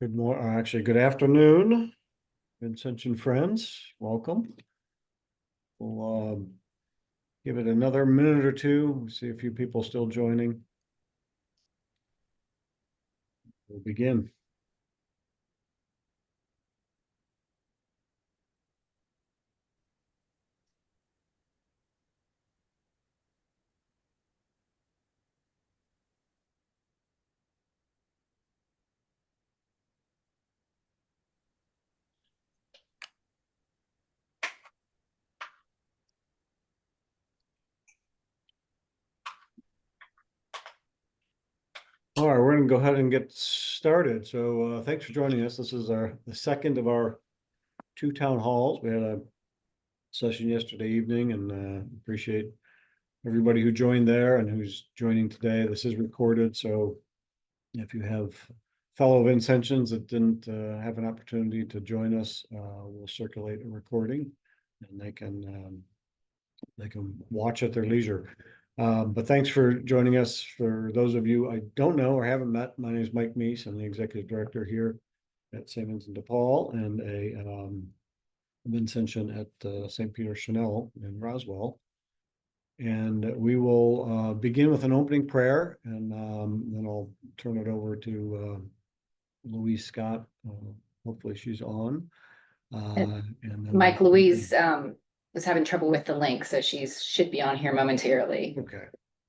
Good morning, actually, good afternoon, Vincent and friends. Welcome. We'll give it another minute or two. See a few people still joining. We'll begin. All right, we're going to go ahead and get started. So thanks for joining us. This is the second of our two town halls. We had a session yesterday evening, and appreciate everybody who joined there and who's joining today. This is recorded, so if you have fellow Vincentians that didn't have an opportunity to join us, we'll circulate a recording, and they can watch at their leisure. But thanks for joining us. For those of you I don't know or haven't met, my name is Mike Mies. I'm the executive director here at St. Vincent de Paul and a Vincentian at St. Peter Chanel in Roswell. And we will begin with an opening prayer, and then I'll turn it over to Louise Scott. Hopefully she's on. And then Mike, Louise was having trouble with the link, so she should be on here momentarily. Okay.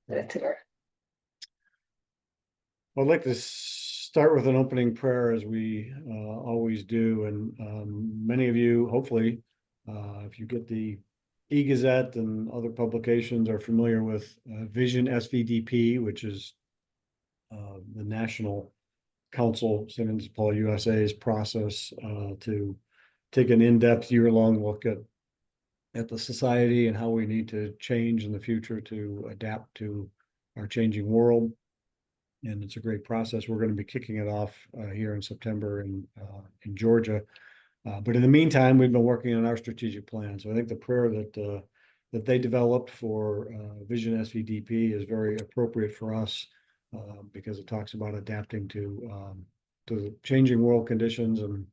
To her. I'd like to start with an opening prayer, as we always do. And many of you, hopefully, if you get the e-Gazette and other publications, are familiar with Vision SVDP, which is the National Council, St. Vincent de Paul USA's process to take an in-depth year-long look at the society and how we need to change in the future to adapt to our changing world. And it's a great process. We're going to be kicking it off here in September in Georgia. But in the meantime, we've been working on our strategic plan. So I think the prayer that they developed for Vision SVDP is very appropriate for us because it talks about adapting to the changing world conditions, and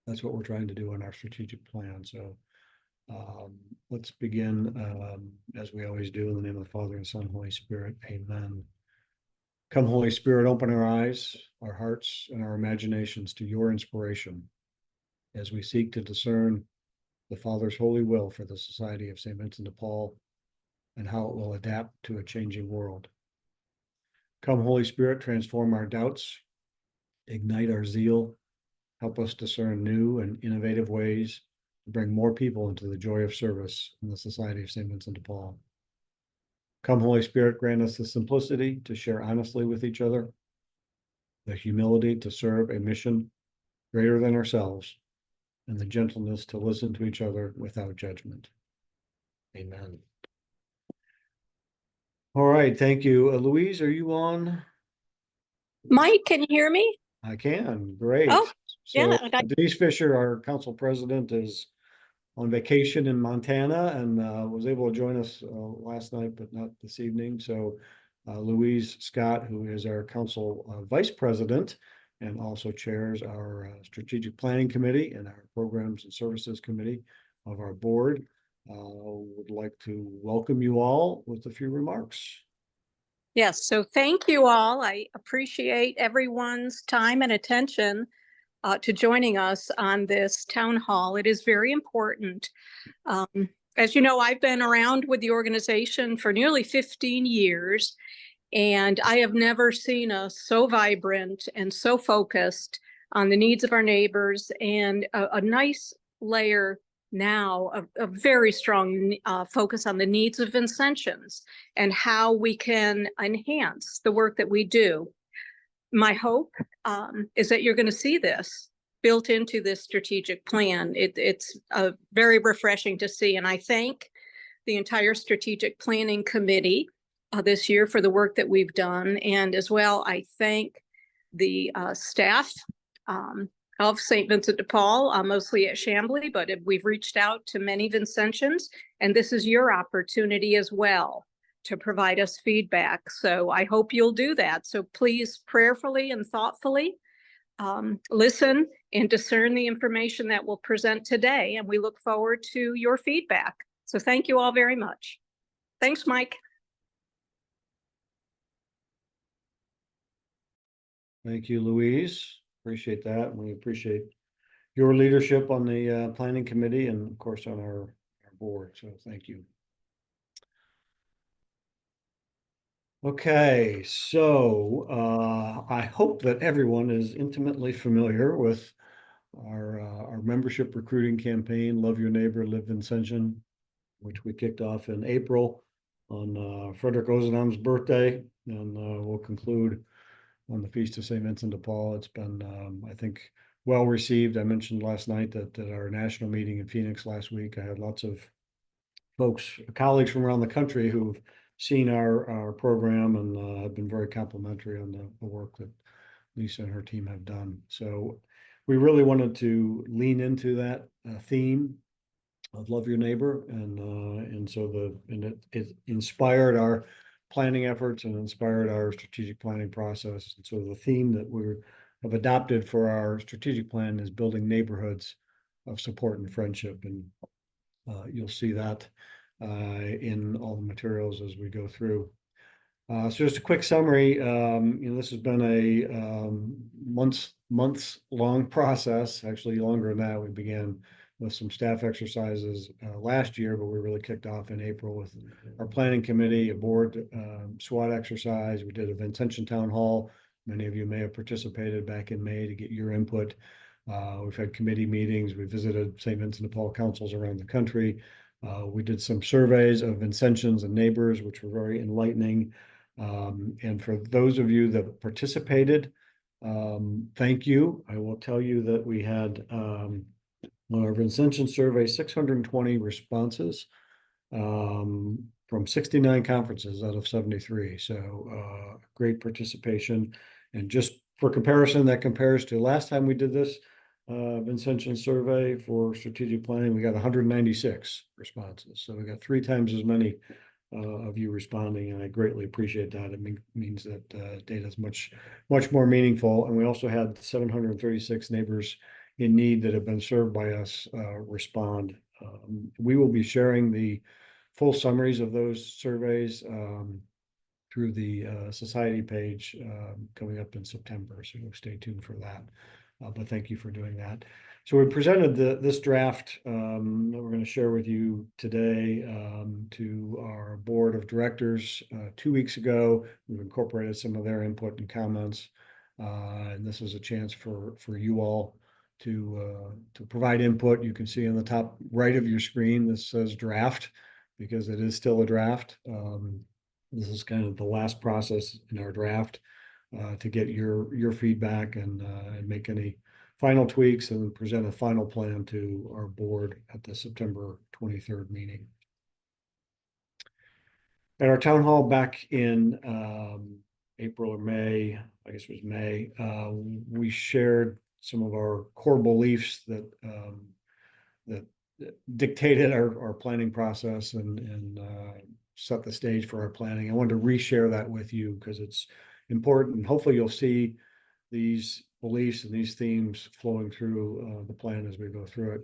that's what we're trying to do in our strategic plan. So let's begin as we always do, in the name of the Father, and Son, and Holy Spirit. Amen. Come, Holy Spirit, open our eyes, our hearts, and our imaginations to your inspiration as we seek to discern the Father's holy will for the Society of St. Vincent de Paul and how it will adapt to a changing world. Come, Holy Spirit, transform our doubts, ignite our zeal, help us discern new and innovative ways to bring more people into the joy of service in the Society of St. Vincent de Paul. Come, Holy Spirit, grant us the simplicity to share honestly with each other, the humility to serve a mission greater than ourselves, and the gentleness to listen to each other without judgment. Amen. All right, thank you. Louise, are you on? Mike, can you hear me? I can. Great. Oh, so yeah. Denise Fisher, our council president, is on vacation in Montana and was able to join us last night, but not this evening. So Louise Scott, who is our council vice president and also chairs our strategic planning committee and our programs and services committee of our board, would like to welcome you all with a few remarks. Yes, so thank you all. I appreciate everyone's time and attention to joining us on this town hall. It is very important. As you know, I've been around with the organization for nearly 15 years, and I have never seen us so vibrant and so focused on the needs of our neighbors, and a nice layer now, a very strong focus on the needs of Vincentians and how we can enhance the work that we do. My hope is that you're going to see this built into this strategic plan. It's very refreshing to see, and I thank the entire strategic planning committee this year for the work that we've done, and as well I thank the staff of St. Vincent de Paul, mostly at Chambly, but we've reached out to many Vincentians, and this is your opportunity as well to provide us feedback. So I hope you'll do that. So please, prayerfully and thoughtfully, listen and discern the information that we'll present today, and we look forward to your feedback. So thank you all very much. Thanks, Mike. Thank you, Louise. Appreciate that. We appreciate your leadership on the planning committee and of course on our board. So thank you. Okay, so I hope that everyone is intimately familiar with our membership recruiting campaign, Love Your Neighbor, Live Vincentian, which we kicked off in April on Frederick Ozanam's birthday, and we'll conclude on the Feast of St. Vincent de Paul. It's been, I think, well received. I mentioned last night that at our national meeting in Phoenix last week, I had lots of folks, colleagues from around the country who've seen our program and have been very complimentary on the work that Lisa and her team have done. So we really wanted to lean into that theme of Love Your Neighbor, and so it inspired our planning efforts and inspired our strategic planning process. And so the theme that we have adopted for our strategic plan is building neighborhoods of support and friendship, and you'll see that in all the materials as we go through. So just a quick summary. This has been a months long process, actually longer than that. We began with some staff exercises last year, but we really kicked off in April with our planning committee, a board SWOT exercise. We did a Vincentian town hall. Many of you may have participated back in May to get your input. We've had committee meetings. We visited St. Vincent de Paul councils around the country. We did some surveys of Vincentians and neighbors, which were very enlightening. And for those of you that participated, thank you. I will tell you that we had on our Vincentian survey 620 responses from 69 conferences out of 73. So great participation. And just for comparison, that compares to last time we did this Vincentian survey for strategic planning, we got 196 responses. So we got 3 times as many of you responding, and I greatly appreciate that. It means that data is much more meaningful. And we also had 736 neighbors in need that have been served by us respond. We will be sharing the full summaries of those surveys through the society page coming up in September, so stay tuned for that. But thank you for doing that. So we presented this draft that we're going to share with you today to our board of directors 2 weeks ago. We've incorporated some of their input and comments, and this is a chance for you all to provide input. You can see on the top right of your screen, this says draft, because it is still a draft. This is kind of the last process in our draft to get your feedback and make any final tweaks and present a final plan to our board at the September 23rd meeting. At our town hall back in April or May, I guess it was May, we shared some of our core beliefs that dictated our planning process and set the stage for our planning. I wanted to reshare that with you because it's important. Hopefully you'll see these beliefs and these themes flowing through the plan as we go through it.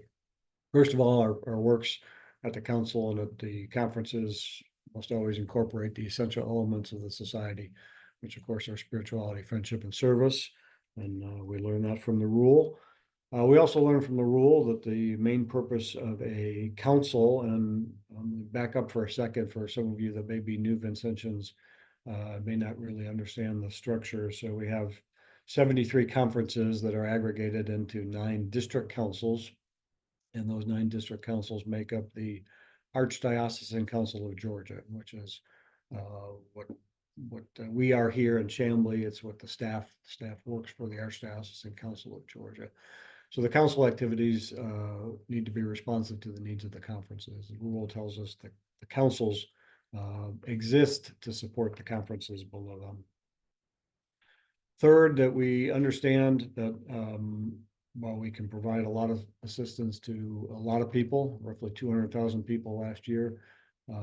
First of all, our works at the council and at the conferences must always incorporate the essential elements of the society, which of course are spirituality, friendship, and service. And we learn that from the rule. We also learned from the rule that the main purpose of a council, and back up for a second for some of you that may be new Vincentians, may not really understand the structure. So we have 73 conferences that are aggregated into 9 district councils, and those 9 district councils make up the Archdiocesan Council of Georgia, which is what we are here in Chamblee. It's what the staff works for the Archdiocesan Council of Georgia. So the council activities need to be responsive to the needs of the conferences. The rule tells us that the councils exist to support the conferences below them. Third, that we understand that while we can provide a lot of assistance to a lot of people, roughly 200,000 people last year,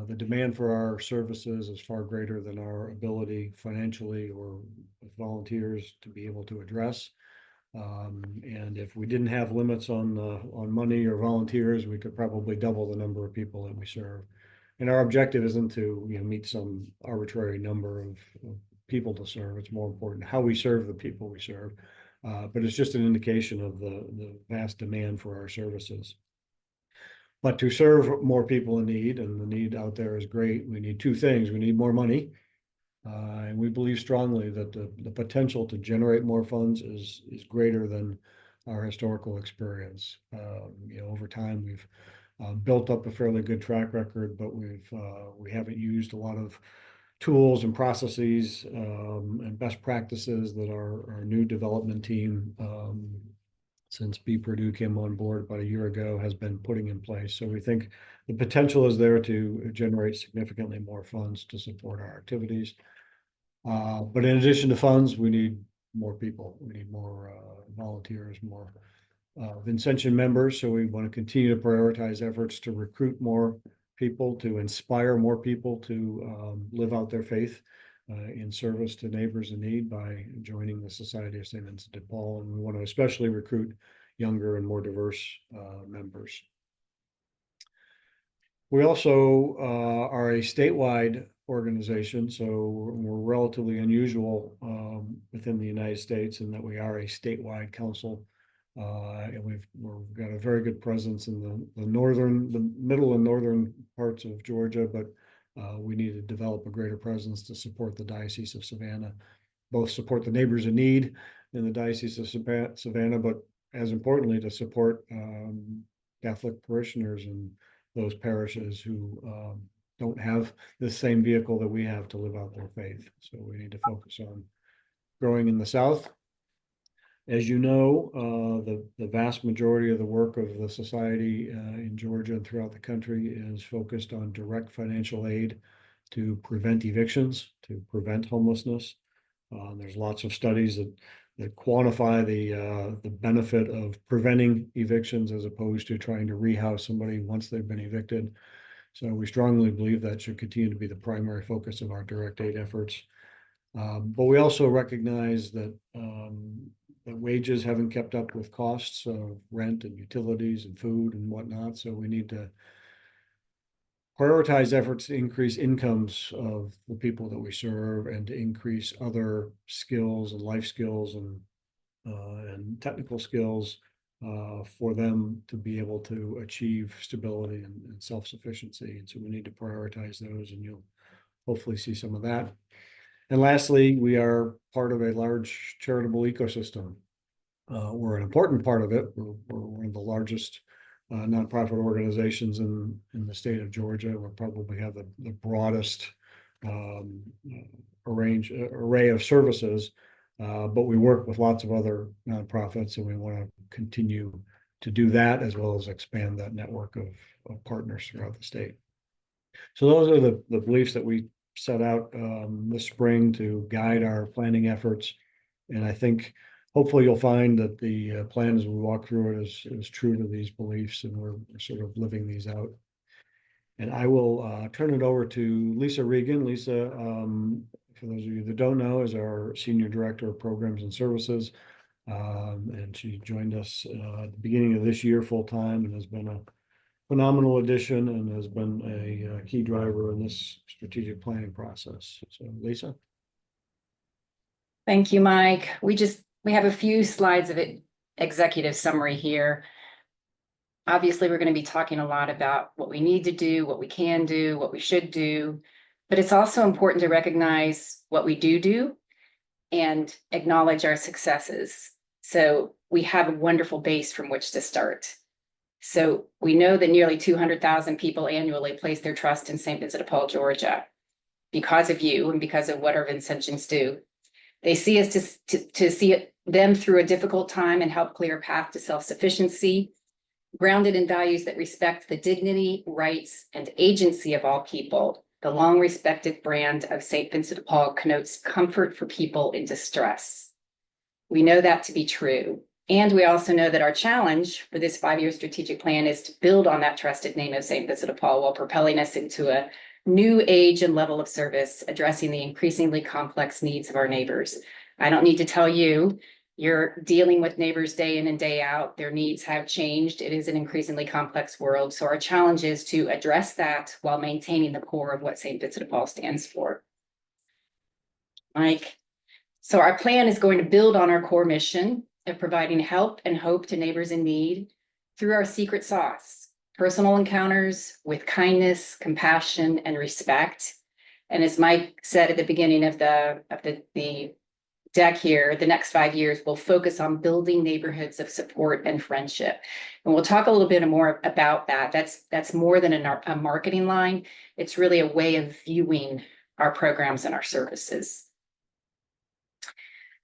the demand for our services is far greater than our ability financially or with volunteers to be able to address. And if we didn't have limits on money or volunteers, we could probably double the number of people that we serve. And our objective isn't to, meet some arbitrary number of people to serve. It's more important how we serve the people we serve. But it's just an indication of the vast demand for our services. But to serve more people in need, and the need out there is great, we need two things. We need more money. And we believe strongly that the potential to generate more funds is greater than our historical experience. Over time, we've built up a fairly good track record, but we haven't used a lot of tools and processes and best practices that our new development team, since B. Purdue came on board about a year ago, has been putting in place. So we think the potential is there to generate significantly more funds to support our activities. But in addition to funds, we need more people. We need more volunteers, more Vincentian members. So we want to continue to prioritize efforts to recruit more people, to inspire more people to live out their faith in service to neighbors in need by joining the Society of St. Vincent de Paul. And we want to especially recruit younger and more diverse members. We also are a statewide organization, so we're relatively unusual within the United States in that we are a statewide council. And we've got a very good presence in the middle and northern parts of Georgia, but we need to develop a greater presence to support the Diocese of Savannah, both support the neighbors in need in the Diocese of Savannah, but as importantly, to support Catholic parishioners in those parishes who don't have the same vehicle that we have to live out their faith. So we need to focus on growing in the South. As you know, the vast majority of the work of the society in Georgia and throughout the country is focused on direct financial aid to prevent evictions, to prevent homelessness. There's lots of studies that quantify the benefit of preventing evictions as opposed to trying to rehouse somebody once they've been evicted. So we strongly believe that should continue to be the primary focus of our direct aid efforts. But we also recognize that wages haven't kept up with costs of rent and utilities and food and whatnot. So we need to prioritize efforts to increase incomes of the people that we serve and to increase other skills and life skills and technical skills for them to be able to achieve stability and self-sufficiency. And so we need to prioritize those, and you'll hopefully see some of that. And lastly, we are part of a large charitable ecosystem. We're an important part of it. We're one of the largest nonprofit organizations in the state of Georgia. We probably have the broadest array of services, but we work with lots of other nonprofits, and we want to continue to do that as well as expand that network of partners throughout the state. So those are the beliefs that we set out this spring to guide our planning efforts. And I think hopefully you'll find that the plan as we walk through it is true to these beliefs, and we're sort of living these out. And I will turn it over to Lisa Regan. Lisa, for those of you that don't know, is our Senior Director of Programs and Services. And she joined us at the beginning of this year full-time and has been a phenomenal addition and has been a key driver in this strategic planning process. So Lisa. Thank you, Mike. We have a few slides of it, executive summary here. Obviously, we're going to be talking a lot about what we need to do, what we can do, what we should do, but it's also important to recognize what we do and acknowledge our successes. So we have a wonderful base from which to start. So we know that nearly 200,000 people annually place their trust in St. Vincent de Paul, Georgia, because of you and because of what our Vincentians do. They see us to see them through a difficult time and help clear a path to self-sufficiency, grounded in values that respect the dignity, rights, and agency of all people. The long-respected brand of St. Vincent de Paul connotes comfort for people in distress. We know that to be true. And we also know that our challenge for this 5-year strategic plan is to build on that trusted name of St. Vincent de Paul while propelling us into a new age and level of service, addressing the increasingly complex needs of our neighbors. I don't need to tell you, You're dealing with neighbors day in and day out. Their needs have changed. It is an increasingly complex world. So our challenge is to address that while maintaining the core of what St. Vincent de Paul stands for. Mike. So our plan is going to build on our core mission of providing help and hope to neighbors in need through our secret sauce, personal encounters with kindness, compassion, and respect. And as Mike said at the beginning of the deck here, the next 5 years will focus on building neighborhoods of support and friendship. And we'll talk a little bit more about that. That's more than a marketing line. It's really a way of viewing our programs and our services.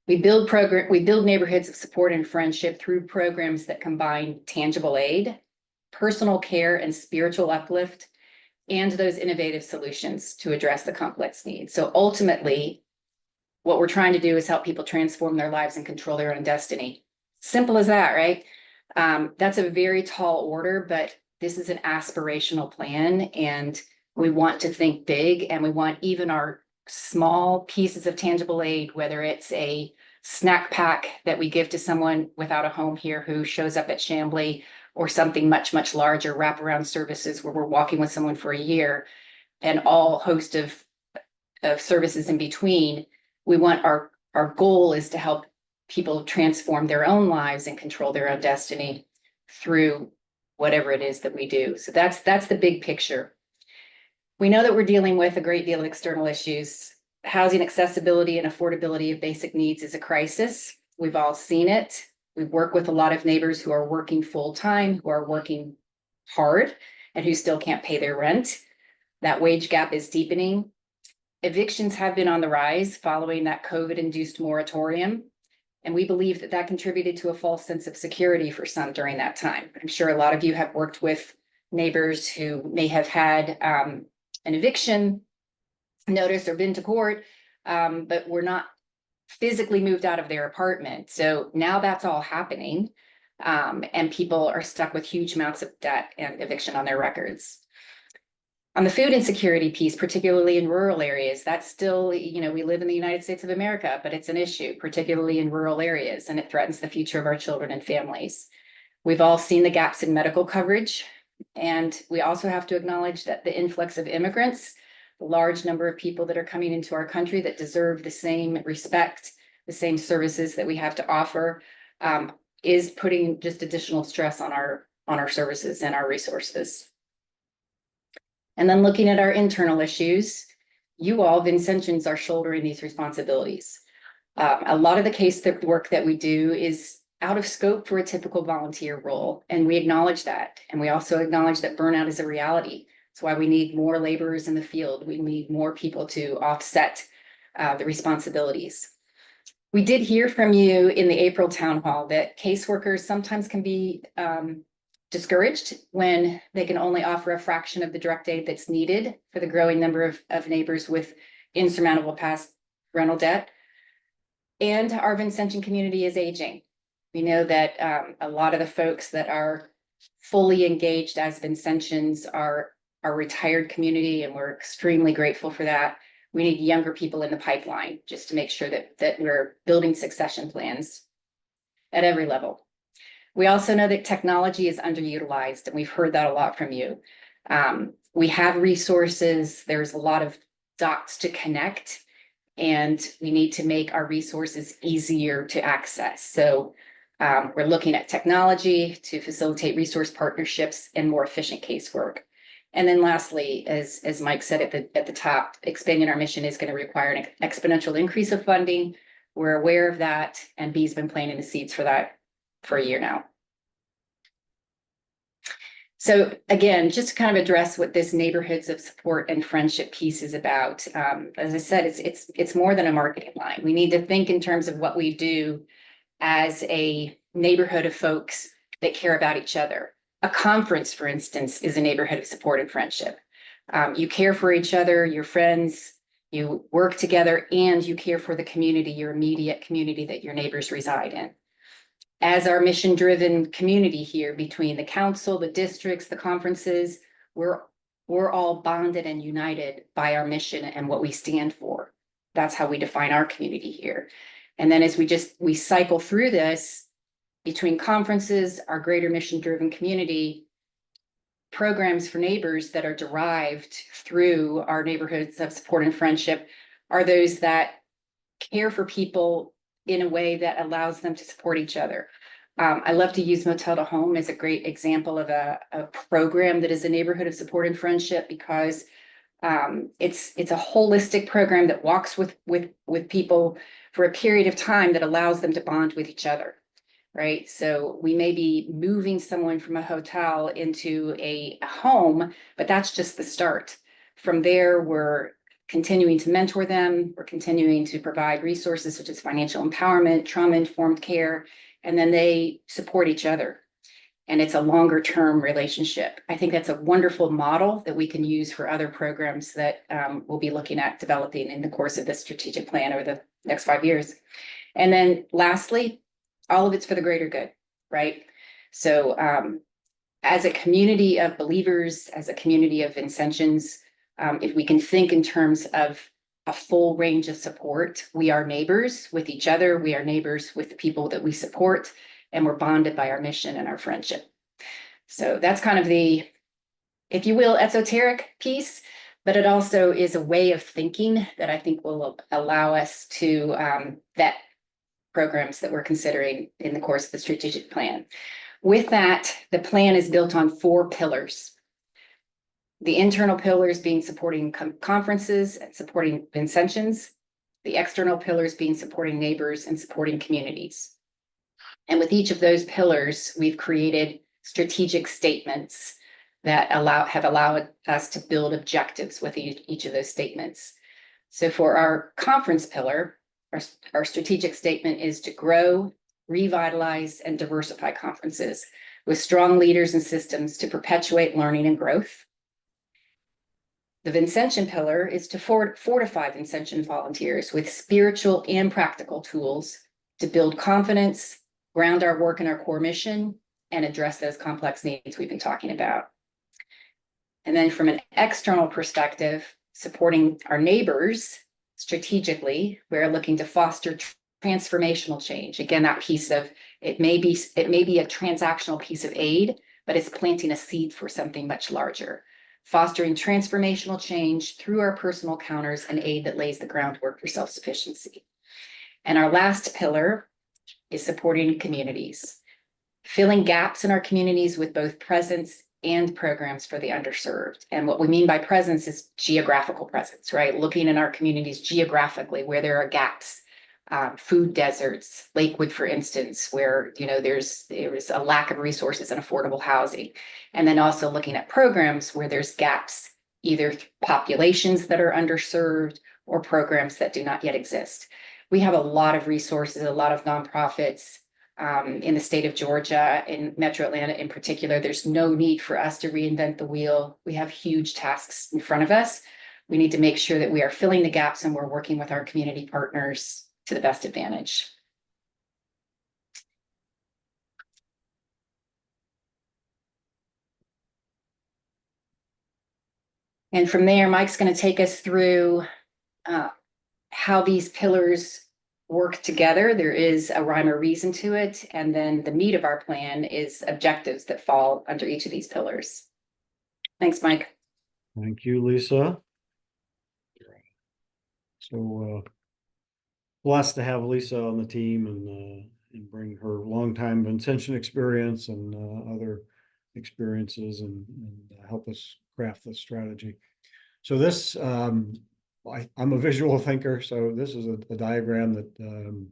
We build neighborhoods of support and friendship through programs that combine tangible aid, personal care and spiritual uplift, and those innovative solutions to address the complex needs. So ultimately, what we're trying to do is help people transform their lives and control their own destiny. Simple as that, right? That's a very tall order, but this is an aspirational plan, and we want to think big, and we want even our small pieces of tangible aid, whether it's a snack pack that we give to someone without a home here who shows up at Chamblee, or something much, much larger, wraparound services where we're walking with someone for a year, and all host of services in between. We want our goal is to help people transform their own lives and control their own destiny through whatever it is that we do. So that's the big picture. We know that we're dealing with a great deal of external issues. Housing accessibility and affordability of basic needs is a crisis. We've all seen it. We work with a lot of neighbors who are working full-time, who are working hard, and who still can't pay their rent. That wage gap is deepening. Evictions have been on the rise following that COVID-induced moratorium, and we believe that that contributed to a false sense of security for some during that time. I'm sure a lot of you have worked with neighbors who may have had an eviction notice or been to court, but were not physically moved out of their apartment. So now that's all happening, and people are stuck with huge amounts of debt and eviction on their records. On the food insecurity piece, particularly in rural areas, that's still, we live in the United States of America, but it's an issue, particularly in rural areas, and it threatens the future of our children and families. We've all seen the gaps in medical coverage, and we also have to acknowledge that the influx of immigrants, the large number of people that are coming into our country that deserve the same respect, the same services that we have to offer, is putting just additional stress on our services and our resources. And then looking at our internal issues, you all, Vincentians, are shouldering these responsibilities. A lot of the case work that we do is out of scope for a typical volunteer role, and we acknowledge that. And we also acknowledge that burnout is a reality. That's why we need more laborers in the field. We need more people to offset the responsibilities. We did hear from you in the April town hall that caseworkers sometimes can be discouraged when they can only offer a fraction of the direct aid that's needed for the growing number of neighbors with insurmountable past rental debt. And our Vincentian community is aging. We know that a lot of the folks that are fully engaged as Vincentians are our retired community, and we're extremely grateful for that. We need younger people in the pipeline just to make sure that we're building succession plans at every level. We also know that technology is underutilized, and we've heard that a lot from you. We have resources, there's a lot of dots to connect, and we need to make our resources easier to access. So we're looking at technology to facilitate resource partnerships and more efficient casework. And then lastly, as Mike said at the top, expanding our mission is going to require an exponential increase of funding. We're aware of that, and Bee's been planting the seeds for that for a year now. So again, just to kind of address what this neighborhoods of support and friendship piece is about. As I said, it's more than a marketing line. We need to think in terms of what we do as a neighborhood of folks that care about each other. A conference, for instance, is a neighborhood of support and friendship. You care for each other, your friends, you work together, and you care for the community, your immediate community that your neighbors reside in. As our mission-driven community here, between the council, the districts, the conferences, we're all bonded and united by our mission and what we stand for. That's how we define our community here. And then as we cycle through this between conferences, our greater mission-driven community, programs for neighbors that are derived through our neighborhoods of support and friendship are those that care for people in a way that allows them to support each other. I love to use Motel to Home as a great example of a program that is a neighborhood of support and friendship, because it's a holistic program that walks with people for a period of time that allows them to bond with each other, right? So we may be moving someone from a hotel into a home, but that's just the start. From there, we're continuing to mentor them. We're continuing to provide resources such as financial empowerment, trauma-informed care, and then they support each other. And it's a longer term relationship. I think that's a wonderful model that we can use for other programs that we'll be looking at developing in the course of this strategic plan over the next 5 years. And then lastly, all of it's for the greater good, right? So as a community of believers, as a community of Vincentians, if we can think in terms of a full range of support, we are neighbors with each other, we are neighbors with the people that we support, and we're bonded by our mission and our friendship. So that's kind of the, if you will, esoteric piece, but it also is a way of thinking that I think will allow us to vet programs that we're considering in the course of the strategic plan. With that, the plan is built on 4 pillars. The internal pillars being supporting conferences and supporting Vincentians, the external pillars being supporting neighbors and supporting communities. And with each of those pillars, we've created strategic statements that have allowed us to build objectives with each of those statements. So for our conference pillar, our strategic statement is to grow, revitalize, and diversify conferences with strong leaders and systems to perpetuate learning and growth. The Vincentian pillar is to fortify Vincentian volunteers with spiritual and practical tools to build confidence, ground our work in our core mission, and address those complex needs we've been talking about. And then from an external perspective, supporting our neighbors strategically, we're looking to foster transformational change. Again, that piece of it may be a transactional piece of aid, but it's planting a seed for something much larger. Fostering transformational change through our personal counters and aid that lays the groundwork for self-sufficiency. And our last pillar is supporting communities, filling gaps in our communities with both presence and programs for the underserved. And what we mean by presence is geographical presence, right? Looking in our communities geographically where there are gaps, food deserts, Lakewood, for instance, where there's a lack of resources and affordable housing. And then also looking at programs where there's gaps, either populations that are underserved or programs that do not yet exist. We have a lot of resources, a lot of nonprofits in the state of Georgia, in Metro Atlanta in particular. There's no need for us to reinvent the wheel. We have huge tasks in front of us. We need to make sure that we are filling the gaps and we're working with our community partners to the best advantage. And from there, Mike's going to take us through how these pillars work together. There is a rhyme or reason to it. And then the meat of our plan is objectives that fall under each of these pillars. Thanks, Mike. Thank you, Lisa. So blessed to have Lisa on the team and bring her longtime Vincentian experience and other experiences and help us craft this strategy. So this, I'm a visual thinker, so this is a diagram that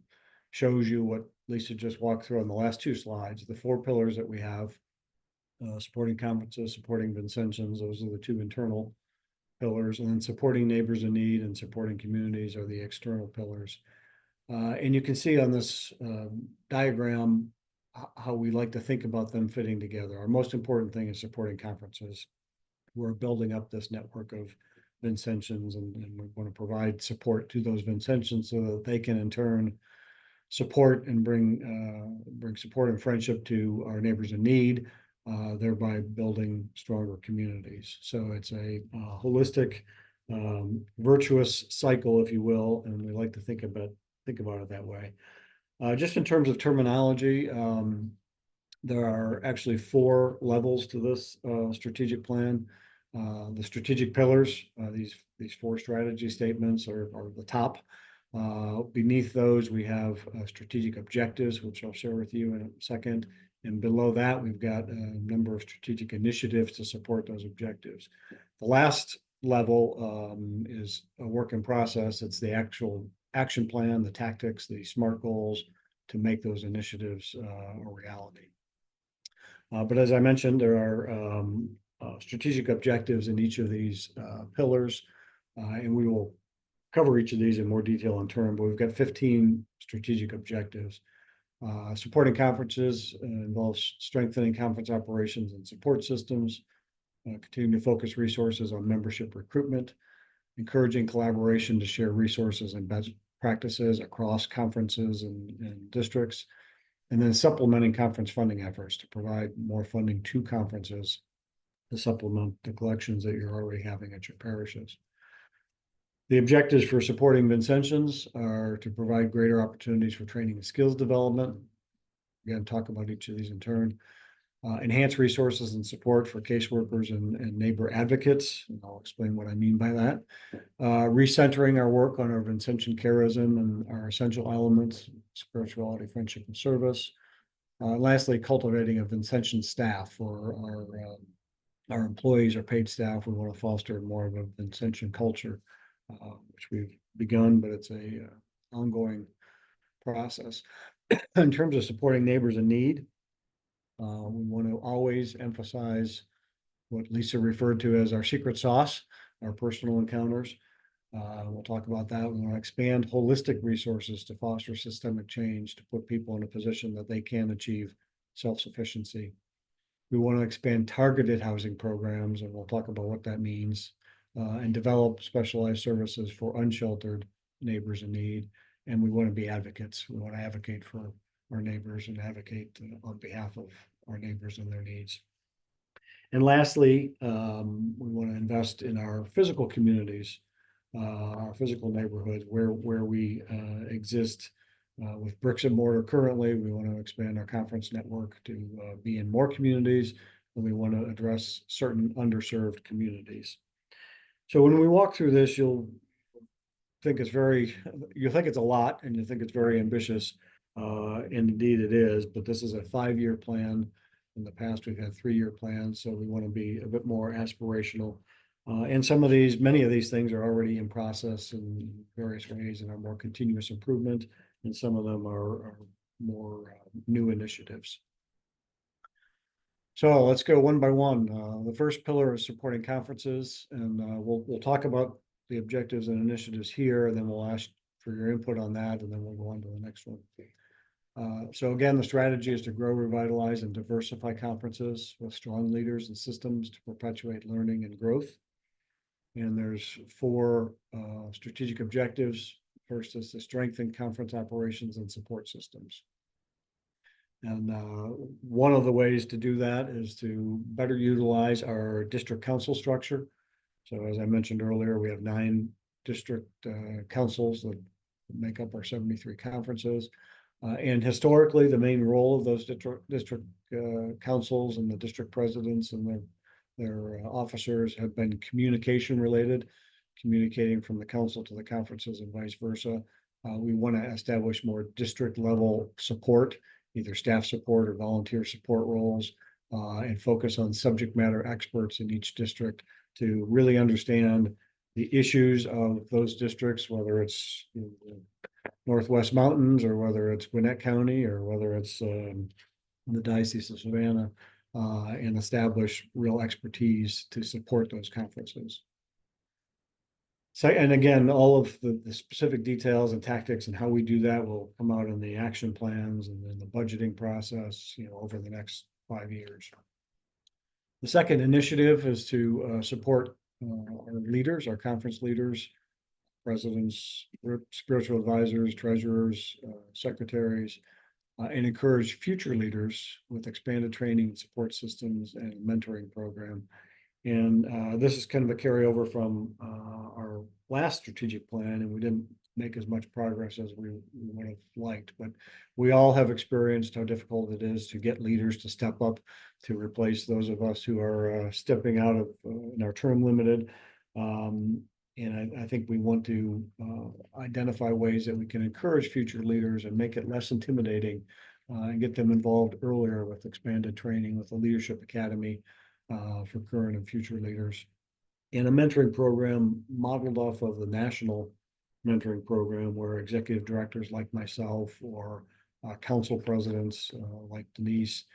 shows you what Lisa just walked through on the last 2 slides, the 4 pillars that we have, supporting conferences, supporting Vincentians, those are the 2 internal pillars, and then supporting neighbors in need and supporting communities are the external pillars. And you can see on this diagram how we like to think about them fitting together. Our most important thing is supporting conferences. We're building up this network of Vincentians, and we want to provide support to those Vincentians so that they can in turn support and bring support and friendship to our neighbors in need, thereby building stronger communities. So it's a holistic, virtuous cycle, if you will, and we like to think about think about it that way. Just in terms of terminology, there are actually 4 levels to this strategic plan. The strategic pillars, these 4 strategy statements are the top. Beneath those, we have strategic objectives, which I'll share with you in a second. And below that, we've got a number of strategic initiatives to support those objectives. The last level is a work in process. It's the actual action plan, the tactics, the SMART goals to make those initiatives a reality. But as I mentioned, there are strategic objectives in each of these pillars, and we will cover each of these in more detail in turn, but we've got 15 strategic objectives. Supporting conferences involves strengthening conference operations and support systems, continuing to focus resources on membership recruitment, encouraging collaboration to share resources and best practices across conferences and districts, and then supplementing conference funding efforts to provide more funding to conferences to supplement the collections that you're already having at your parishes. The objectives for supporting Vincentians are to provide greater opportunities for training and skills development. Again, talk about each of these in turn. Enhance resources and support for caseworkers and neighbor advocates. And I'll explain what I mean by that. Recentering our work on our Vincentian charism and our essential elements, spirituality, friendship, and service. Lastly, cultivating a Vincentian staff for our employees, our paid staff. We want to foster more of a Vincentian culture, which we've begun, but it's a ongoing process. In terms of supporting neighbors in need, we want to always emphasize what Lisa referred to as our secret sauce, our personal encounters. We'll talk about that. We want to expand holistic resources to foster systemic change, to put people in a position that they can achieve self-sufficiency. We want to expand targeted housing programs, and we'll talk about what that means, and develop specialized services for unsheltered neighbors in need. And we want to be advocates. We want to advocate for our neighbors and advocate on behalf of our neighbors and their needs. And lastly, we want to invest in our physical communities, our physical neighborhoods where we exist with bricks and mortar currently. We want to expand our conference network to be in more communities, and we want to address certain underserved communities. So when we walk through this, you'll think it's a lot, and you think it's very ambitious. And indeed it is, but this is a 5-year plan. In the past, we've had 3-year plans, so we want to be a bit more aspirational. And many of these things are already in process in various ways and are more continuous improvement, and some of them are more new initiatives. So let's go one by one. The first pillar is supporting conferences, and we'll talk about the objectives and initiatives here, and then we'll ask for your input on that, and then we'll go on to the next one. So again, the strategy is to grow, revitalize, and diversify conferences with strong leaders and systems to perpetuate learning and growth. And there's 4 strategic objectives. First is to strengthen conference operations and support systems. And one of the ways to do that is to better utilize our district council structure. So as I mentioned earlier, we have 9 district councils that make up our 73 conferences. And historically, the main role of those district councils and the district presidents and their officers have been communication related, communicating from the council to the conferences and vice versa. We want to establish more district level support, either staff support or volunteer support roles, and focus on subject matter experts in each district to really understand the issues of those districts, whether it's Northwest Mountains or whether it's Gwinnett County or whether it's the Diocese of Savannah, and establish real expertise to support those conferences. So, and again, all of the specific details and tactics and how we do that will come out in the action plans and then the budgeting process, over the next 5 years. The second initiative is to support our leaders, our conference leaders, presidents, spiritual advisors, treasurers, secretaries, and encourage future leaders with expanded training, support systems, and mentoring program. And this is kind of a carryover from our last strategic plan, and we didn't make as much progress as we would have liked. But we all have experienced how difficult it is to get leaders to step up to replace those of us who are stepping out of in our term limited. And I think we want to identify ways that we can encourage future leaders and make it less intimidating and get them involved earlier with expanded training with the Leadership Academy for current and future leaders. And a mentoring program modeled off of the national mentoring program where executive directors like myself or council presidents like Denise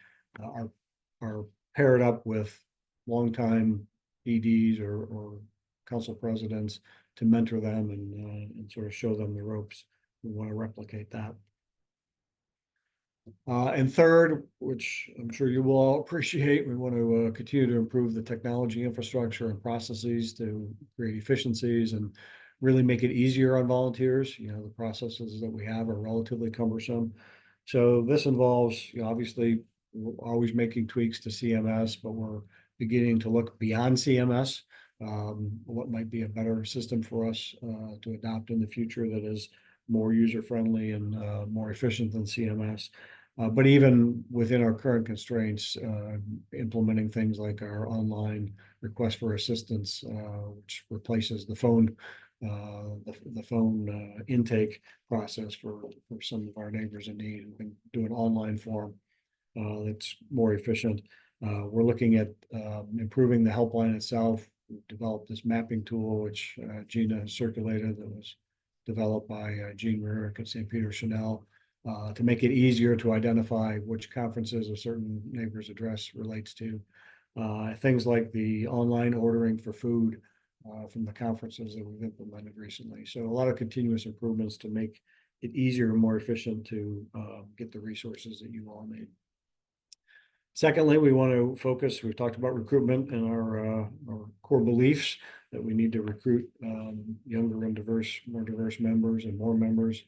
are paired up with longtime EDs or council presidents to mentor them and sort of show them the ropes. We want to replicate that. And third, which I'm sure you will all appreciate, we want to continue to improve the technology infrastructure and processes to create efficiencies and really make it easier on volunteers. You know, the processes that we have are relatively cumbersome. So this involves, you know, obviously, we're always making tweaks to CMS, but we're beginning to look beyond CMS. What might be a better system for us to adopt in the future that is more user-friendly and more efficient than CMS. But even within our current constraints, implementing things like our online request for assistance, which replaces the phone intake process for some of our neighbors in need, we can do an online form that's more efficient. We're looking at improving the helpline itself. We've developed this mapping tool, which Gina has circulated, that was developed by Jean Rurick at St. Peter Chanel, to make it easier to identify which conferences a certain neighbor's address relates to. Things like the online ordering for food from the conferences that we've implemented recently. So a lot of continuous improvements to make it easier and more efficient to get the resources that you all need. Secondly, we want to focus, we've talked about recruitment and our core beliefs that we need to recruit younger and more diverse members and more members.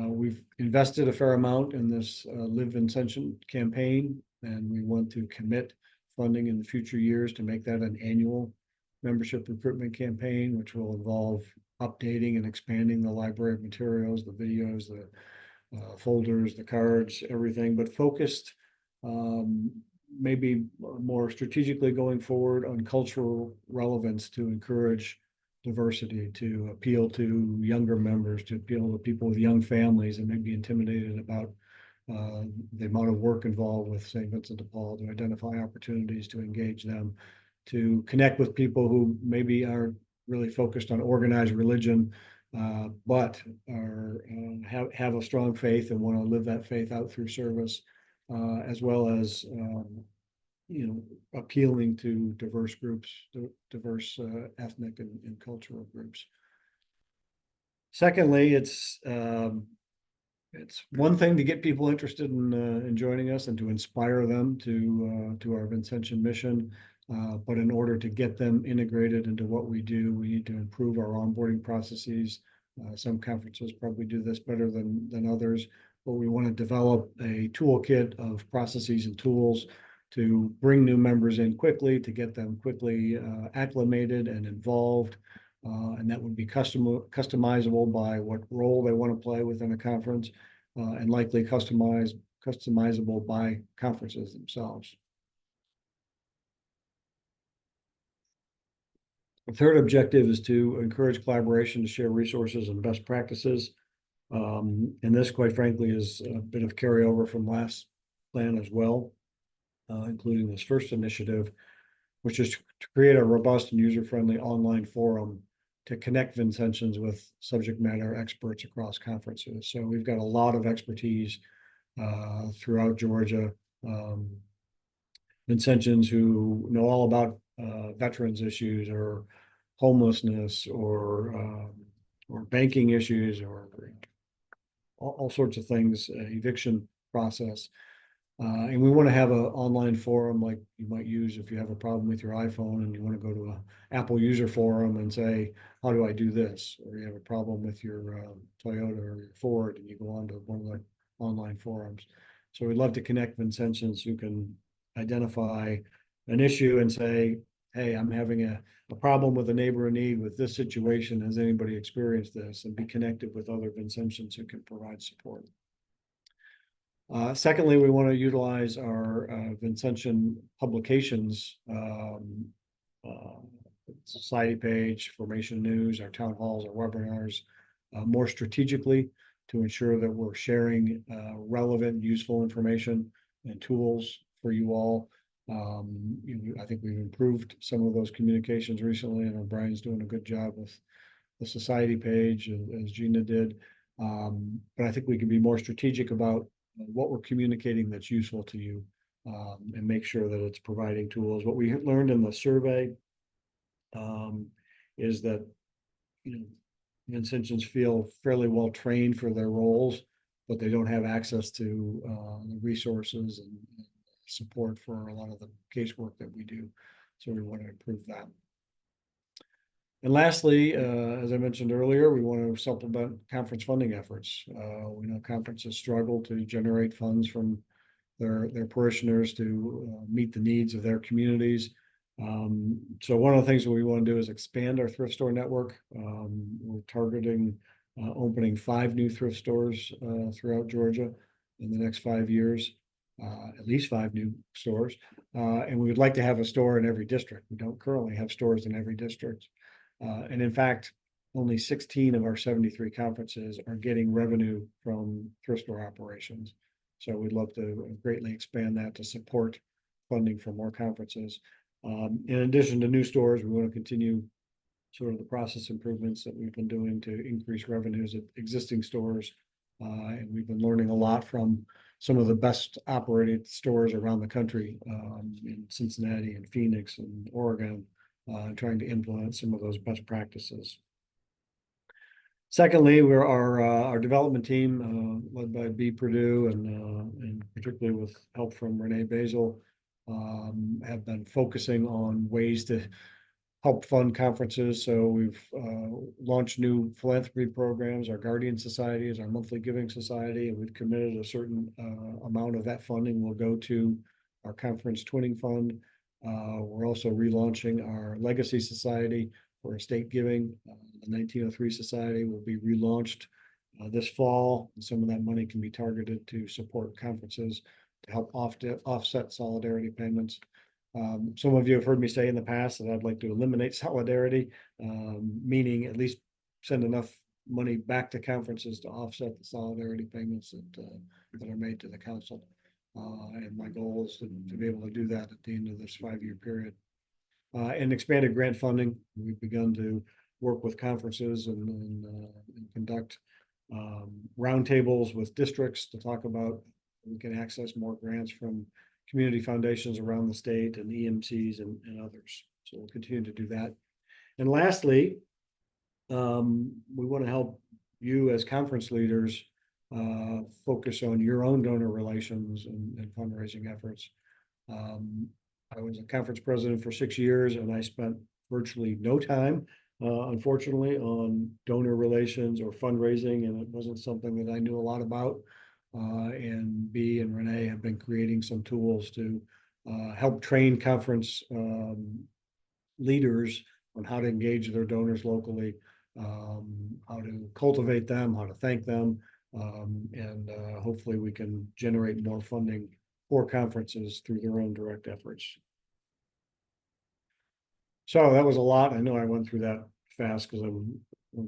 We've invested a fair amount in this Live Vincentian campaign, and we want to commit funding in the future years to make that an annual membership recruitment campaign, which will involve updating and expanding the library of materials, the videos, the folders, the cards, everything, but focused maybe more strategically going forward on cultural relevance to encourage diversity, to appeal to younger members, to appeal to people with young families and maybe intimidated about the amount of work involved with St. Vincent de Paul, to identify opportunities to engage them, to connect with people who maybe aren't really focused on organized religion, but are have a strong faith and want to live that faith out through service, as well as appealing to diverse groups, diverse ethnic and cultural groups. Secondly, it's one thing to get people interested in joining us and to inspire them to our Vincentian mission. But in order to get them integrated into what we do, we need to improve our onboarding processes. Some conferences probably do this better than others, but we want to develop a toolkit of processes and tools to bring new members in quickly, to get them quickly acclimated and involved. And that would be customizable by what role they want to play within a conference, and likely customizable by conferences themselves. The third objective is to encourage collaboration to share resources and best practices. And this, quite frankly, is a bit of carryover from last plan as well, including this first initiative, which is to create a robust and user-friendly online forum to connect Vincentians with subject matter experts across conferences. So we've got a lot of expertise throughout Georgia, Vincentians who know all about veterans issues or homelessness or banking issues or all sorts of things, eviction process. And we want to have an online forum like you might use if you have a problem with your iPhone and you want to go to an Apple user forum and say, how do I do this? Or you have a problem with your Toyota or your Ford and you go on to one of the online forums. So we'd love to connect Vincentians who can identify an issue and say, hey, I'm having a problem with a neighbor in need with this situation. Has anybody experienced this? And be connected with other Vincentians who can provide support. Secondly, we want to utilize our Vincentian publications, society page, formation news, our town halls, our webinars, more strategically to ensure that we're sharing relevant, useful information and tools for you all. I think we've improved some of those communications recently, and O'Brien's doing a good job with the society page, as Gina did. But I think we can be more strategic about what we're communicating that's useful to you, and make sure that it's providing tools. What we learned in the survey is that, you know, Vincentians feel fairly well trained for their roles, but they don't have access to the resources and support for a lot of the casework that we do. So we want to improve that. And lastly, as I mentioned earlier, we want to supplement conference funding efforts. We know conferences struggle to generate funds from their parishioners to meet the needs of their communities. So one of the things that we want to do is expand our thrift store network. We're targeting opening 5 new thrift stores throughout Georgia in the next 5 years, at least 5 new stores. And we would like to have a store in every district. We don't currently have stores in every district. And in fact, only 16 of our 73 conferences are getting revenue from thrift store operations. So we'd love to greatly expand that to support funding for more conferences. In addition to new stores, we want to continue sort of the process improvements that we've been doing to increase revenues at existing stores. And we've been learning a lot from some of the best operated stores around the country, in Cincinnati and Phoenix and Oregon, trying to implement some of those best practices. Secondly, our development team, led by B. Purdue and particularly with help from Renee Basil, have been focusing on ways to help fund conferences. So we've launched new philanthropy programs. Our Guardian Society is our monthly giving society, and we've committed a certain amount of that funding will go to our conference twinning fund. We're also relaunching our Legacy Society for estate giving. The 1903 Society will be relaunched this fall. Some of that money can be targeted to support conferences to help offset solidarity payments. Some of you have heard me say in the past that I'd like to eliminate solidarity, meaning at least send enough money back to conferences to offset the solidarity payments that are made to the council. And my goal is to be able to do that at the end of this 5-year period. And expanded grant funding. We've begun to work with conferences and conduct roundtables with districts to talk about we can access more grants from community foundations around the state and EMCs and others. So we'll continue to do that. And lastly, we want to help you as conference leaders focus on your own donor relations and fundraising efforts. I was a conference president for 6 years, and I spent virtually no time, unfortunately, on donor relations or fundraising, and it wasn't something that I knew a lot about. And B and Renee have been creating some tools to help train conference leaders on how to engage their donors locally, how to cultivate them, how to thank them, and hopefully we can generate more funding for conferences through their own direct efforts. So that was a lot. I know I went through that fast because I'm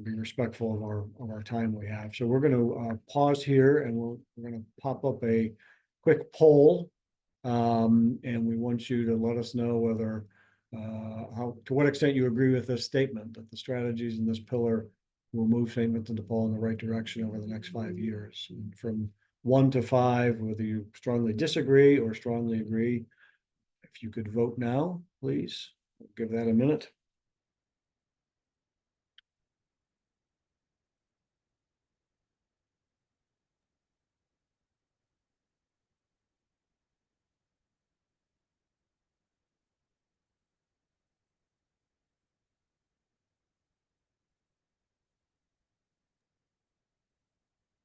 be respectful of our time we have. So we're going to pause here, and we're going to pop up a quick poll, and we want you to let us know whether to what extent you agree with this statement that the strategies in this pillar will move St. Vincent de Paul in the right direction over the next 5 years. And from 1 to 5, whether you strongly disagree or strongly agree. If you could vote now, please. We'll give that a minute.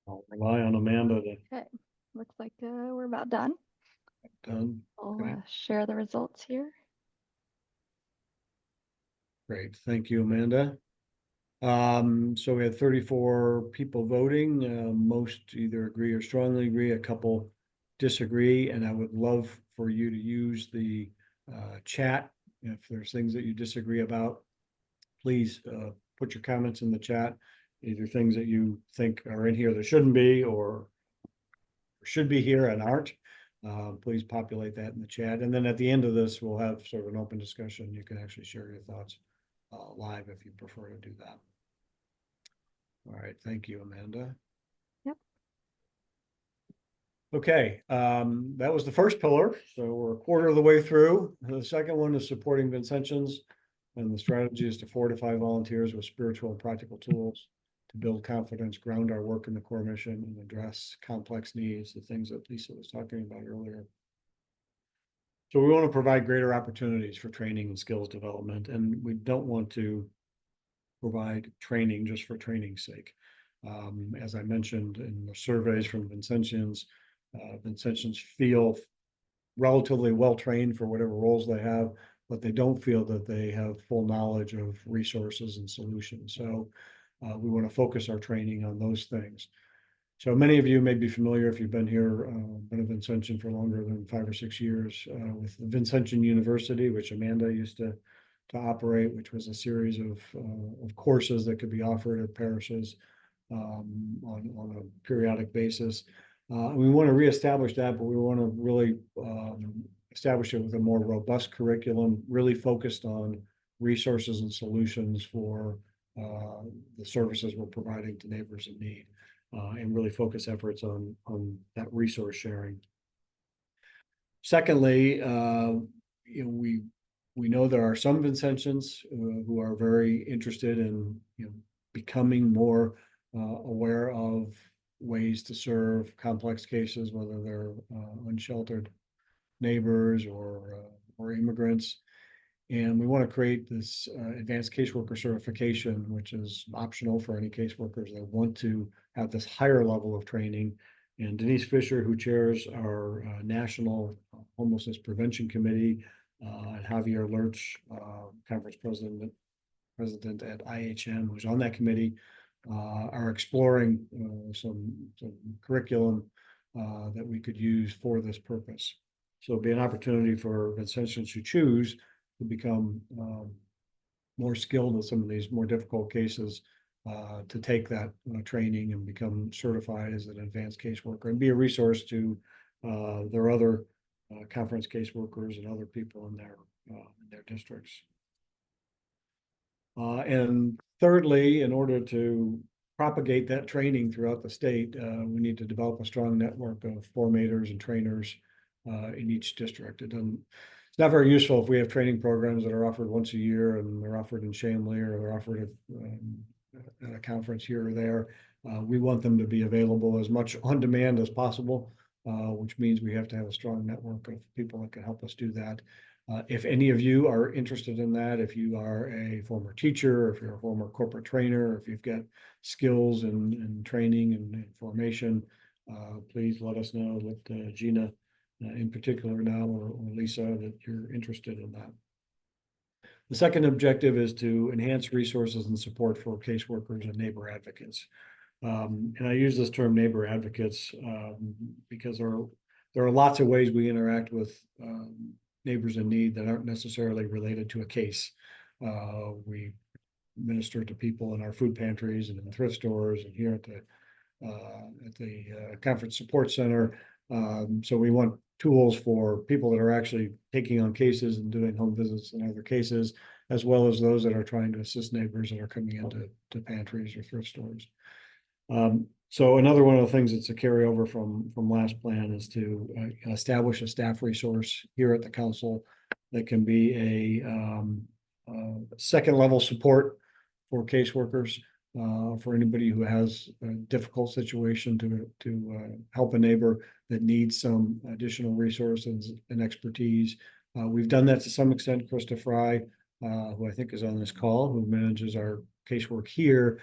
I'll rely on Amanda to Okay, looks like we're about done. done. I'll Okay. share the results here. Great, thank you, Amanda. So we had 34 people voting, most either agree or strongly agree, a couple disagree, and I would love for you to use the chat. If there's things that you disagree about, please put your comments in the chat, either things that you think are in here that shouldn't be or should be here and aren't. Please populate that in the chat. And then at the end of this, we'll have sort of an open discussion. You can actually share your thoughts live if you prefer to do that. All right, thank you, Amanda. Yep. Okay, that was the first pillar. So we're a quarter of the way through. The second one is supporting Vincentians, and the strategy is to fortify volunteers with spiritual and practical tools to build confidence, ground our work in the core mission, and address complex needs, the things that Lisa was talking about earlier. So we want to provide greater opportunities for training and skills development, and we don't want to provide training just for training's sake. As I mentioned in the surveys from Vincentians, Vincentians feel relatively well trained for whatever roles they have, but they don't feel that they have full knowledge of resources and solutions. So we want to focus our training on those things. So many of you may be familiar, if you've been here, been a Vincentian for longer than 5 or 6 years, with the Vincentian University, which Amanda used to operate, which was a series of courses that could be offered at parishes on a periodic basis. We want to reestablish that, but we want to really establish it with a more robust curriculum, really focused on resources and solutions for the services we're providing to neighbors in need, and really focus efforts on that resource sharing. Secondly, we know there are some Vincentians who are very interested in becoming more aware of ways to serve complex cases, whether they're unsheltered neighbors or immigrants. And we want to create this advanced caseworker certification, which is optional for any caseworkers that want to have this higher level of training. And Denise Fisher, who chairs our National Homelessness Prevention Committee, and Javier Lurch, conference president at IHM, who's on that committee, are exploring some curriculum that we could use for this purpose. So it'll be an opportunity for Vincentians who choose to become more skilled in some of these more difficult cases, to take that training and become certified as an advanced caseworker and be a resource to their other conference caseworkers and other people in their districts. And thirdly, in order to propagate that training throughout the state, we need to develop a strong network of formators and trainers in each district. It's not very useful if we have training programs that are offered once a year and they're offered in Chamblee or they're offered at a conference here or there. We want them to be available as much on demand as possible, which means we have to have a strong network of people that can help us do that. If any of you are interested in that, if you are a former teacher, if you're a former corporate trainer, if you've got skills in training and formation, please let us know. Let Gina in particular now, or Lisa, that you're interested in that. The second objective is to enhance resources and support for caseworkers and neighbor advocates. And I use this term neighbor advocates because there are lots of ways we interact with neighbors in need that aren't necessarily related to a case. We minister to people in our food pantries and in thrift stores and here at the Conference Support Center. So we want tools for people that are actually taking on cases and doing home visits and other cases, as well as those that are trying to assist neighbors that are coming into pantries or thrift stores. So another one of the things that's a carryover from last plan is to establish a staff resource here at the council that can be a second level support for caseworkers, for anybody who has a difficult situation to help a neighbor that needs some additional resources and expertise. We've done that to some extent. Krista Fry, who I think is on this call, who manages our casework here,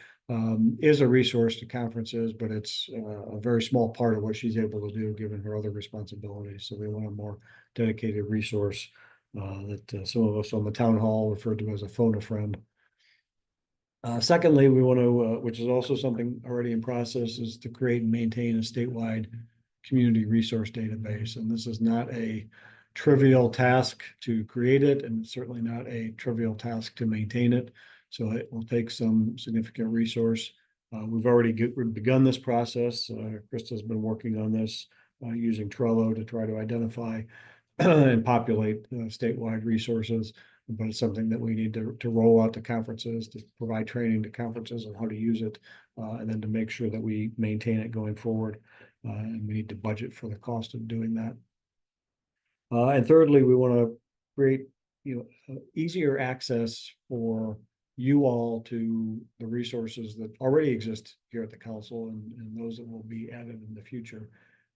is a resource to conferences, but it's a very small part of what she's able to do given her other responsibilities. So we want a more dedicated resource that some of us on the town hall refer to as a phone a friend. Secondly, we want to, which is also something already in process, is to create and maintain a statewide community resource database. And this is not a trivial task to create it, and it's certainly not a trivial task to maintain it. So it will take some significant resource. We've already begun this process. Krista's been working on this using Trello to try to identify and populate statewide resources. But it's something that we need to roll out to conferences, to provide training to conferences on how to use it, and then to make sure that we maintain it going forward. And we need to budget for the cost of doing that. And thirdly, we want to create, easier access for you all to the resources that already exist here at the council, and those that will be added in the future.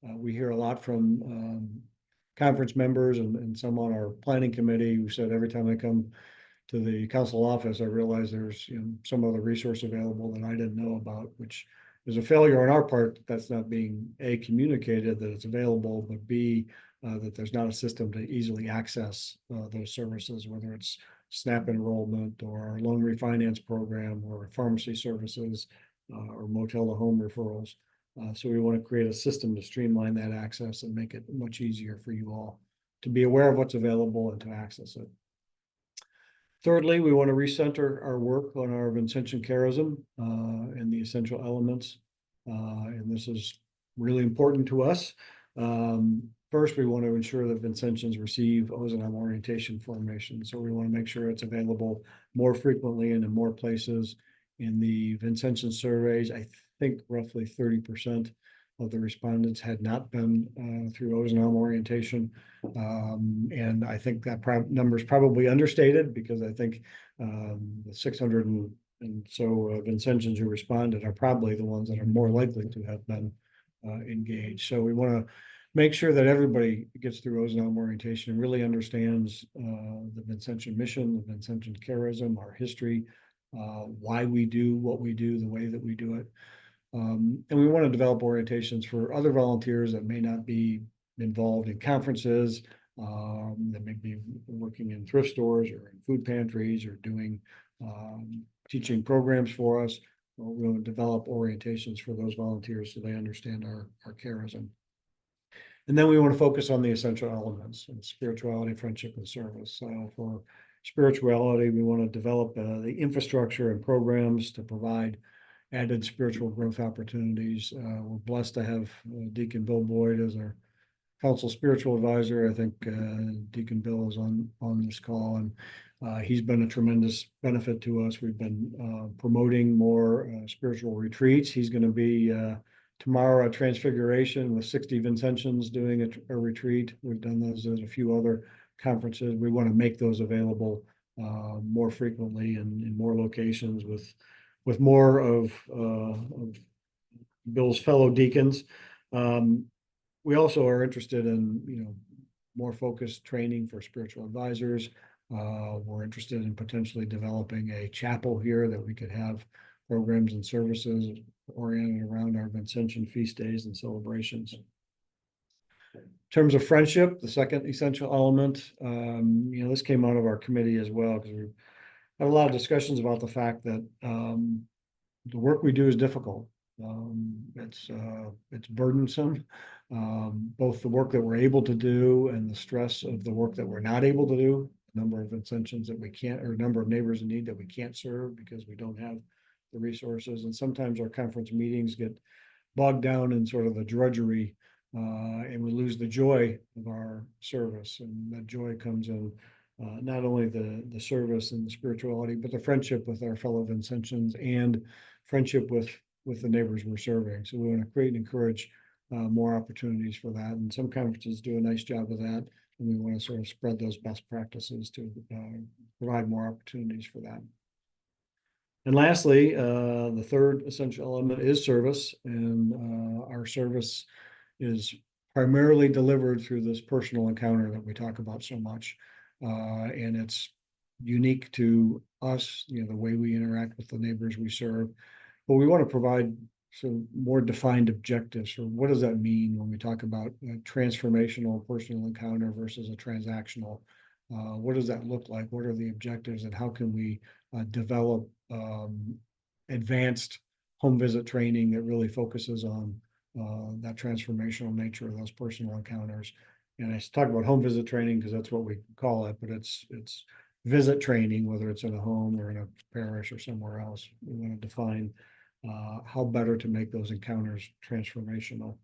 We hear a lot from conference members and some on our planning committee who said every time I come to the council office, I realize there's some other resource available that I didn't know about, which is a failure on our part. That's not being A, communicated that it's available, but B, that there's not a system to easily access those services, whether it's SNAP enrollment or loan refinance program or pharmacy services or motel to home referrals. So we want to create a system to streamline that access and make it much easier for you all to be aware of what's available and to access it. Thirdly, we want to recenter our work on our Vincentian charism and the essential elements. And this is really important to us. First, we want to ensure that Vincentians receive O&M orientation formation. So we want to make sure it's available more frequently and in more places. In the Vincentian surveys, I think roughly 30% of the respondents had not been through O&M orientation. And I think that number is probably understated, because I think the 600 and so Vincentians who responded are probably the ones that are more likely to have been engaged. So we want to make sure that everybody gets through O&M orientation and really understands the Vincentian mission, the Vincentian charism, our history, why we do what we do, the way that we do it. And we want to develop orientations for other volunteers that may not be involved in conferences, that may be working in thrift stores or in food pantries or doing teaching programs for us. We want to develop orientations for those volunteers so they understand our charism. And then we want to focus on the essential elements and spirituality, friendship, and service. So for spirituality, we want to develop the infrastructure and programs to provide added spiritual growth opportunities. We're blessed to have Deacon Bill Boyd as our council spiritual advisor. I think Deacon Bill is on this call, and he's been a tremendous benefit to us. We've been promoting more spiritual retreats. He's going to be tomorrow at Transfiguration with 60 Vincentians doing a retreat. We've done those at a few other conferences. We want to make those available more frequently and in more locations with more of Bill's fellow deacons. We also are interested in more focused training for spiritual advisors. We're interested in potentially developing a chapel here that we could have programs and services oriented around our Vincentian feast days and celebrations. In terms of friendship, the second essential element, this came out of our committee as well, because we have a lot of discussions about the fact that the work we do is difficult. It's burdensome, both the work that we're able to do and the stress of the work that we're not able to do. Number of Vincentians that we can't, or number of neighbors in need that we can't serve because we don't have the resources. And sometimes our conference meetings get bogged down in sort of the drudgery, and we lose the joy of our service. And that joy comes in not only the service and the spirituality, but the friendship with our fellow Vincentians and friendship with the neighbors we're serving. So we want to create and encourage more opportunities for that. And some conferences do a nice job of that. And we want to sort of spread those best practices to provide more opportunities for that. And lastly, the third essential element is service. And our service is primarily delivered through this personal encounter that we talk about so much. And it's unique to us, the way we interact with the neighbors we serve. But we want to provide some more defined objectives. Or what does that mean when we talk about a transformational personal encounter versus a transactional What does that look like? What are the objectives, and how can we develop advanced home visit training that really focuses on that transformational nature of those personal encounters? And I talk about home visit training because that's what we call it, but it's visit training, whether it's in a home or in a parish or somewhere else. We want to define how better to make those encounters transformational.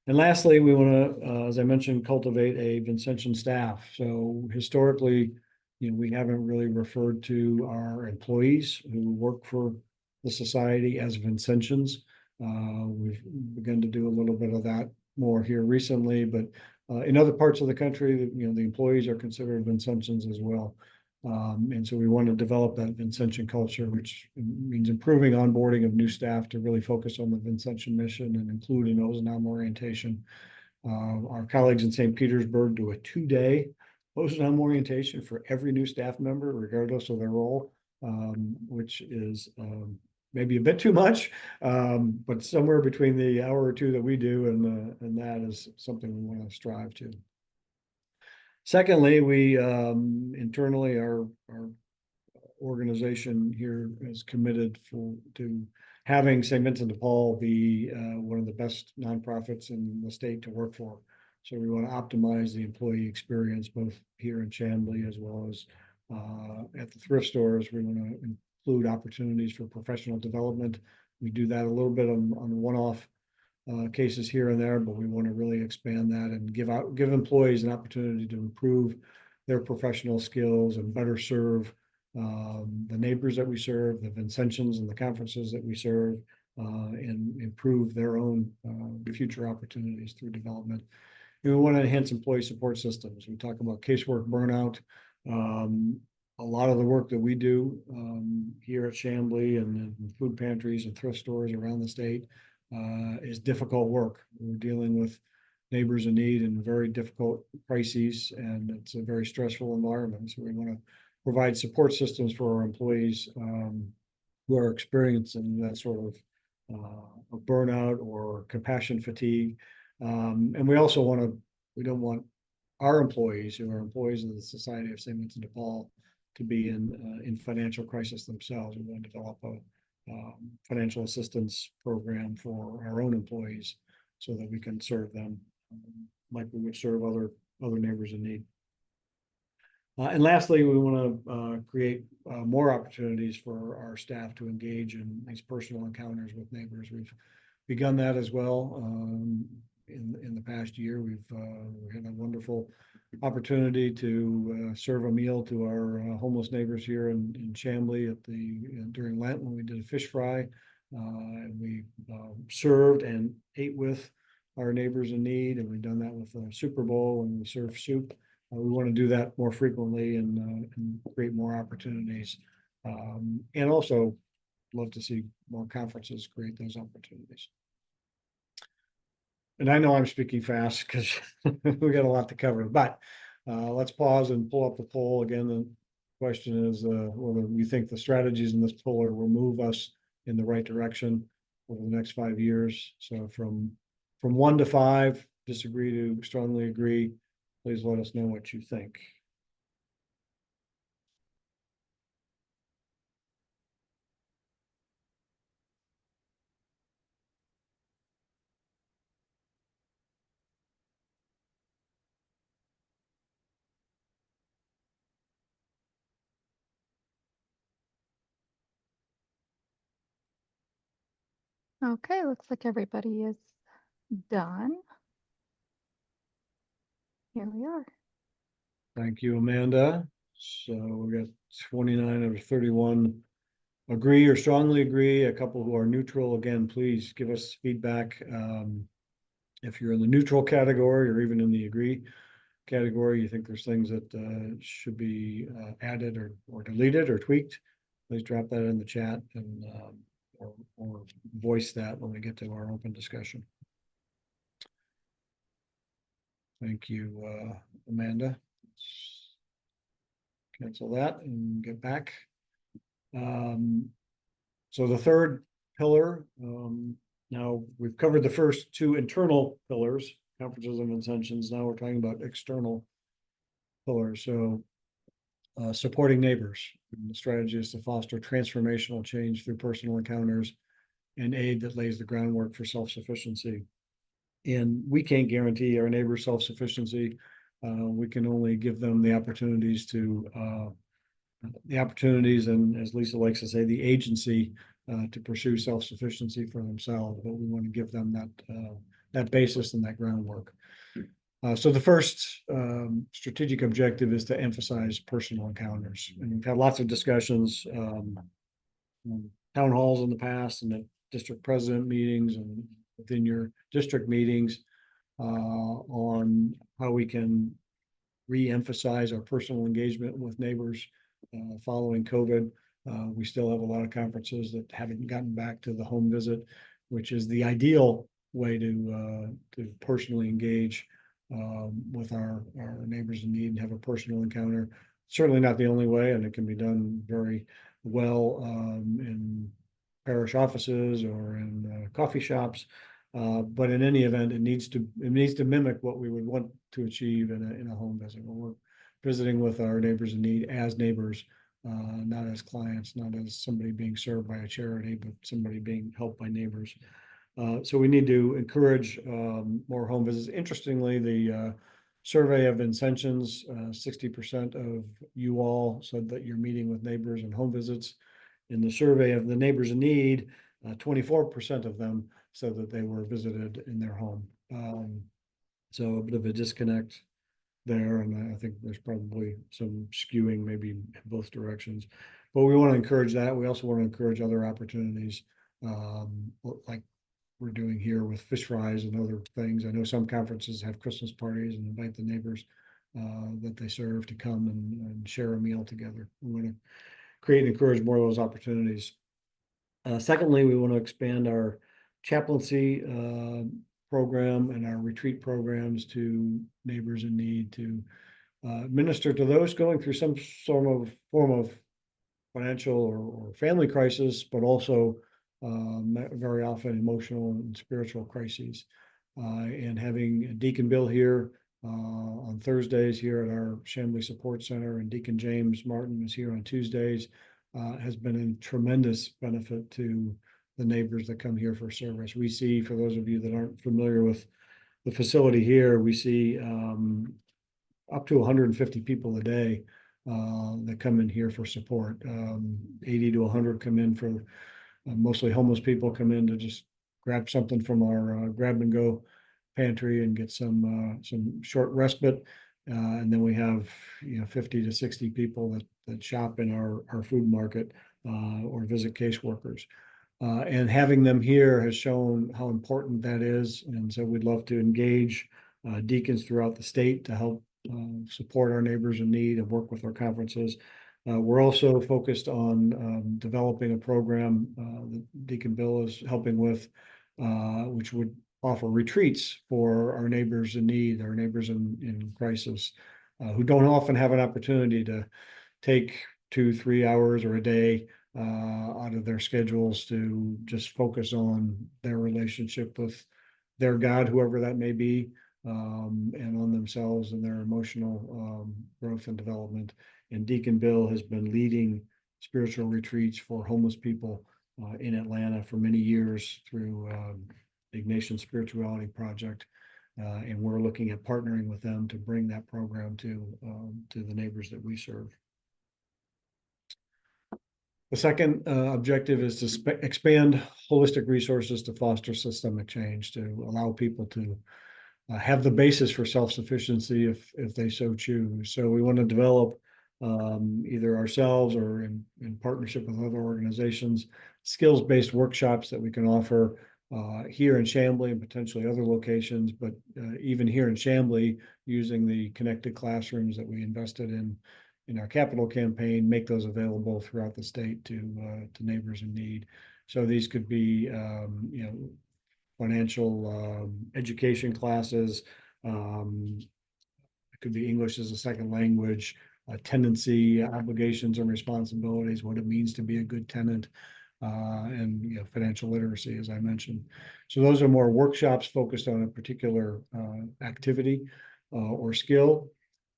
And lastly, we want to, as I mentioned, cultivate a Vincentian staff. So historically, we haven't really referred to our employees who work for the society as Vincentians. We've begun to do a little bit of that more here recently, but in other parts of the country, the employees are considered Vincentians as well. And so we want to develop that Vincentian culture, which means improving onboarding of new staff to really focus on the Vincentian mission and include an OSNAM orientation. Our colleagues in St. Petersburg do a 2-day OSNAM orientation for every new staff member, regardless of their role, which is maybe a bit too much, but somewhere between the hour or two that we do and that is something we want to strive to. Secondly, we internally, our organization here is committed to having St. Vincent de Paul be one of the best nonprofits in the state to work for. So we want to optimize the employee experience both here in Chamblee as well as at the thrift stores. We want to include opportunities for professional development. We do that a little bit on one-off cases here and there, but we want to really expand that and give employees an opportunity to improve their professional skills and better serve the neighbors that we serve, the Vincentians and the conferences that we serve, and improve their own future opportunities through development. And we want to enhance employee support systems. We talk about casework burnout. A lot of the work that we do here at Chamblee and in food pantries and thrift stores around the state is difficult work. We're dealing with neighbors in need in very difficult crises, and it's a very stressful environment. So we want to provide support systems for our employees who are experiencing that sort of burnout or compassion fatigue. And we also we don't want our employees, who are employees of the Society of St. Vincent de Paul, to be in financial crisis themselves. We want to develop a financial assistance program for our own employees so that we can serve them like we would serve other neighbors in need. And lastly, we want to create more opportunities for our staff to engage in these personal encounters with neighbors. We've begun that as well. In the past year, we had a wonderful opportunity to serve a meal to our homeless neighbors here in Chamblee during Lent when we did a fish fry. And we served and ate with our neighbors in need, and we've done that with a Super Bowl and we serve soup. We want to do that more frequently and create more opportunities, and also love to see more conferences create those opportunities. And I know I'm speaking fast because we got a lot to cover, but let's pause and pull up the poll again. The question is whether we think the strategies in this pillar will move us in the right direction over the next 5 years. So from 1 to 5, disagree to strongly agree, please let us know what you think. Okay, looks like everybody is done. Here we are. Thank you, Amanda. So we got 29 out of 31 agree or strongly agree. A couple who are neutral. Again, please give us feedback. If you're in the neutral category or even in the agree category, you think there's things that should be added or deleted or tweaked, please drop that in the chat and or voice that when we get to our open discussion. Thank you, Amanda. Cancel that and get back. So the third pillar, now we've covered the first 2 internal pillars, conferences and intentions. Now we're talking about external pillars. So supporting neighbors. And the strategy is to foster transformational change through personal encounters and aid that lays the groundwork for self-sufficiency. And we can't guarantee our neighbors' self-sufficiency. We can only give them the opportunities and, as Lisa likes to say, the agency to pursue self-sufficiency for themselves. But we want to give them that basis and that groundwork. So the first strategic objective is to emphasize personal encounters. And we've had lots of discussions, town halls in the past and at district president meetings and within your district meetings on how we can re-emphasize our personal engagement with neighbors following COVID. We still have a lot of conferences that haven't gotten back to the home visit, which is the ideal way to personally engage with our neighbors in need and have a personal encounter. Certainly not the only way, and it can be done very well in parish offices or in coffee shops. But in any event, it needs to mimic what we would want to achieve in a home visit, when we're visiting with our neighbors in need as neighbors, not as clients, not as somebody being served by a charity, but somebody being helped by neighbors. So we need to encourage more home visits. Interestingly, the survey of intentions, 60% of you all said that you're meeting with neighbors and home visits. In the survey of the neighbors in need, 24% of them said that they were visited in their home. So a bit of a disconnect there, and I think there's probably some skewing maybe in both directions. But we want to encourage that. We also want to encourage other opportunities, like we're doing here with fish fries and other things. I know some conferences have Christmas parties and invite the neighbors that they serve to come and share a meal together. We want to create and encourage more of those opportunities. Secondly, we want to expand our chaplaincy program and our retreat programs to neighbors in need, to minister to those going through some form of financial or family crisis, but also very often emotional and spiritual crises. And having Deacon Bill here on Thursdays here at our Chambly Support Center, and Deacon James Martin is here on Tuesdays, has been a tremendous benefit to the neighbors that come here for service. We see, for those of you that aren't familiar with the facility here, we see up to 150 people a day that come in here for support. 80 to 100 come in for mostly homeless people, come in to just grab something from our grab and go pantry and get some short respite. And then we have 50 to 60 people that shop in our food market or visit caseworkers. And having them here has shown how important that is. And so we'd love to engage deacons throughout the state to help support our neighbors in need and work with our conferences. We're also focused on developing a program that Deacon Bill is helping with, which would offer retreats for our neighbors in need, our neighbors in crisis, who don't often have an opportunity to take 2-3 hours or a day out of their schedules to just focus on their relationship with their God, whoever that may be, and on themselves and their emotional growth and development. And Deacon Bill has been leading spiritual retreats for homeless people in Atlanta for many years through the Ignatian Spirituality Project. And we're looking at partnering with them to bring that program to the neighbors that we serve. The second objective is to expand holistic resources to foster systemic change, to allow people to have the basis for self-sufficiency if they so choose. So we want to develop either ourselves or in partnership with other organizations, skills-based workshops that we can offer here in Chambly and potentially other locations, but even here in Chambly, using the connected classrooms that we invested in our capital campaign, make those available throughout the state to neighbors in need. So these could be financial education classes. It could be English as a second language, tenancy obligations and responsibilities, what it means to be a good tenant, and financial literacy, as I mentioned. So those are more workshops focused on a particular activity or skill.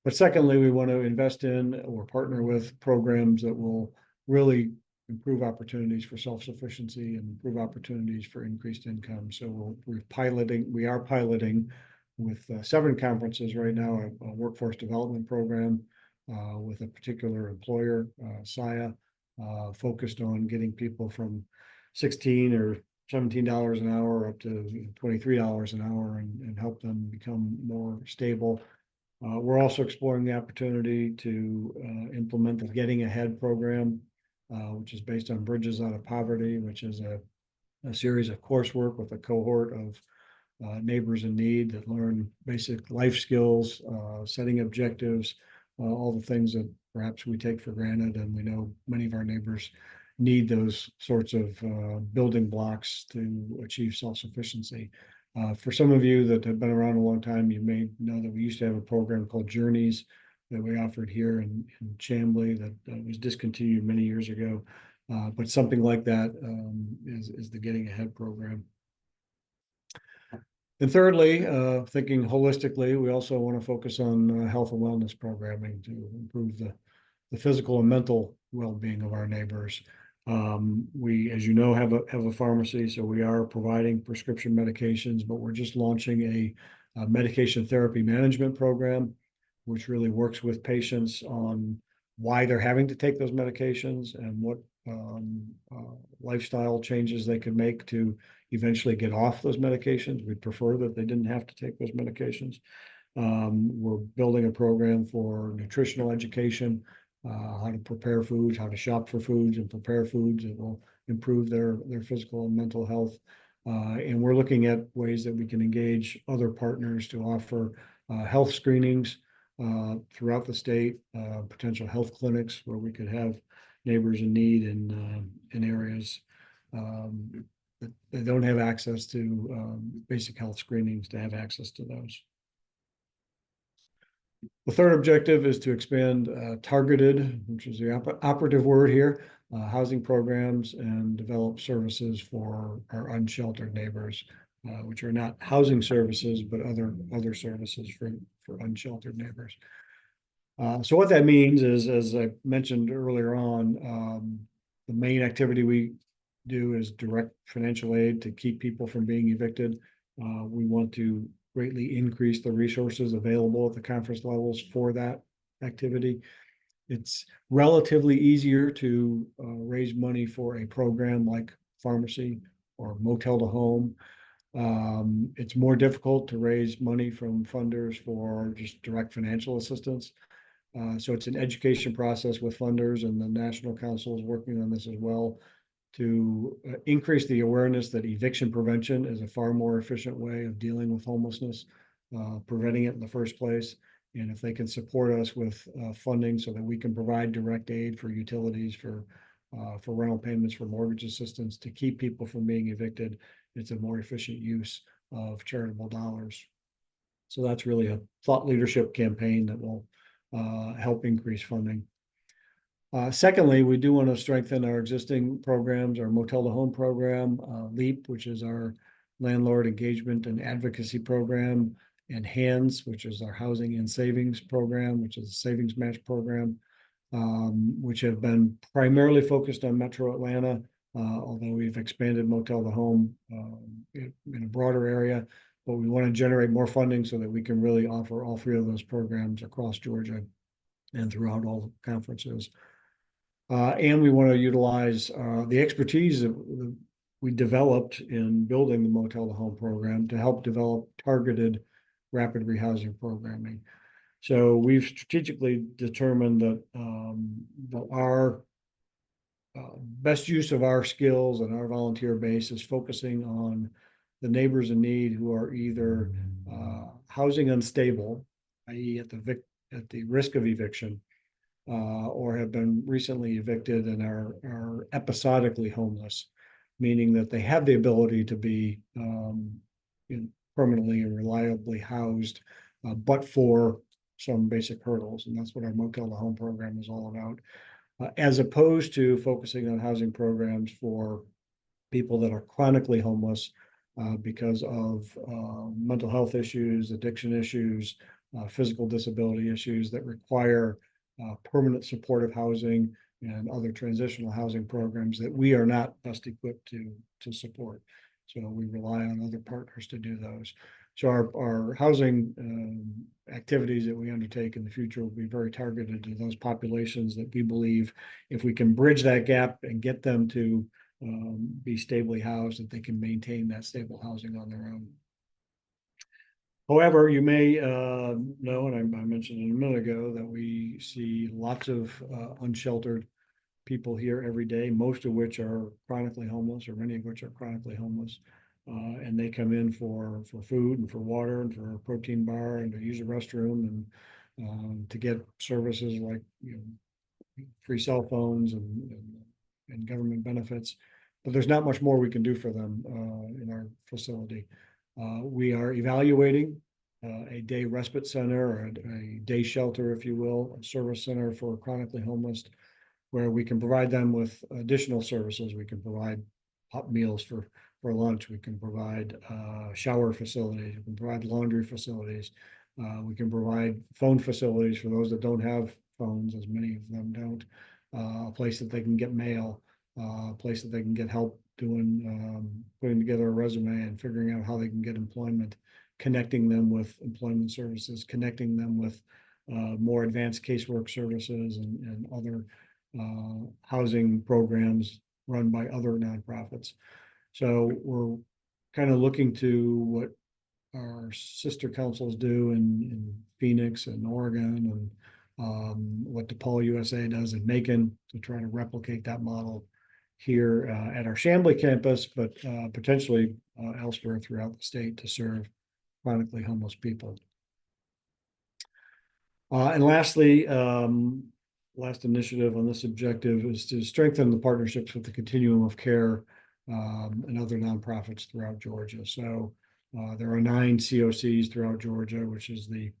But secondly, we want to invest in or partner with programs that will really improve opportunities for self-sufficiency and improve opportunities for increased income. So we are piloting with 7 conferences right now, a workforce development program with a particular employer, SIA, focused on getting people from 16 or $17 an hour up to $23 an hour and help them become more stable. We're also exploring the opportunity to implement the Getting Ahead program, which is based on Bridges Out of Poverty, which is a series of coursework with a cohort of neighbors in need that learn basic life skills, setting objectives, all the things that perhaps we take for granted. And we know many of our neighbors need those sorts of building blocks to achieve self-sufficiency. For some of you that have been around a long time, you may know that we used to have a program called Journeys that we offered here in Chamblee that was discontinued many years ago. But something like that is the Getting Ahead program. And thirdly, thinking holistically, we also want to focus on health and wellness programming to improve the physical and mental well-being of our neighbors. We, as you know, have a pharmacy, so we are providing prescription medications, but we're just launching a medication therapy management program, which really works with patients on why they're having to take those medications and what lifestyle changes they could make to eventually get off those medications. We'd prefer that they didn't have to take those medications. We're building a program for nutritional education, how to prepare foods, how to shop for foods and prepare foods that will improve their physical and mental health. And we're looking at ways that we can engage other partners to offer health screenings throughout the state, potential health clinics where we could have neighbors in need in areas that they don't have access to basic health screenings to have access to those. The third objective is to expand targeted, which is the operative word here, housing programs and develop services for our unsheltered neighbors, which are not housing services, but other services for unsheltered neighbors. So what that means is, as I mentioned earlier on, the main activity we do is direct financial aid to keep people from being evicted. We want to greatly increase the resources available at the conference levels for that activity. It's relatively easier to raise money for a program like pharmacy or motel to home. It's more difficult to raise money from funders for just direct financial assistance. So it's an education process with funders, and the National Council is working on this as well to increase the awareness that eviction prevention is a far more efficient way of dealing with homelessness, preventing it in the first place. And if they can support us with funding so that we can provide direct aid for utilities, for rental payments, for mortgage assistance to keep people from being evicted, it's a more efficient use of charitable dollars. So that's really a thought leadership campaign that will help increase funding. Secondly, we do want to strengthen our existing programs, our motel to home program, LEAP, which is our landlord engagement and advocacy program, and HANDS, which is our housing and savings program, which is a savings match program, which have been primarily focused on Metro Atlanta, although we've expanded motel to home in a broader area. But we want to generate more funding so that we can really offer all 3 of those programs across Georgia and throughout all the conferences. And we want to utilize the expertise that we developed in building the motel to home program to help develop targeted rapid rehousing programming. So we've strategically determined that our best use of our skills and our volunteer base is focusing on the neighbors in need who are either housing unstable, i.e. at the risk of eviction, or have been recently evicted and are episodically homeless, meaning that they have the ability to be permanently and reliably housed, but for some basic hurdles. And that's what our motel to home program is all about, as opposed to focusing on housing programs for people that are chronically homeless because of mental health issues, addiction issues, physical disability issues that require permanent supportive housing and other transitional housing programs that we are not best equipped to support. So we rely on other partners to do those. So our housing activities that we undertake in the future will be very targeted to those populations that we believe if we can bridge that gap and get them to be stably housed, that they can maintain that stable housing on their own. However, you may know, and I mentioned a minute ago, that we see lots of unsheltered people here every day, most of which are chronically homeless, or many of which are chronically homeless. And they come in for food and for water and for a protein bar and to use a restroom and to get services like free cell phones and government benefits. But there's not much more we can do for them in our facility. We are evaluating a day respite center, or a day shelter, if you will, a service center for chronically homeless, where we can provide them with additional services. We can provide hot meals for lunch. We can provide shower facilities. We can provide laundry facilities. We can provide phone facilities for those that don't have phones, as many of them don't. A place that they can get mail, a place that they can get help doing putting together a resume and figuring out how they can get employment, connecting them with employment services, connecting them with more advanced casework services and other housing programs run by other nonprofits. So we're kind of looking to what our sister councils do in Phoenix and Oregon, and what DePaul USA does in Macon, to try to replicate that model here at our Chamblee campus, but potentially elsewhere throughout the state to serve chronically homeless people. And lastly, last initiative on this objective is to strengthen the partnerships with the continuum of care and other nonprofits throughout Georgia. So there are 9 COCs throughout Georgia, which is the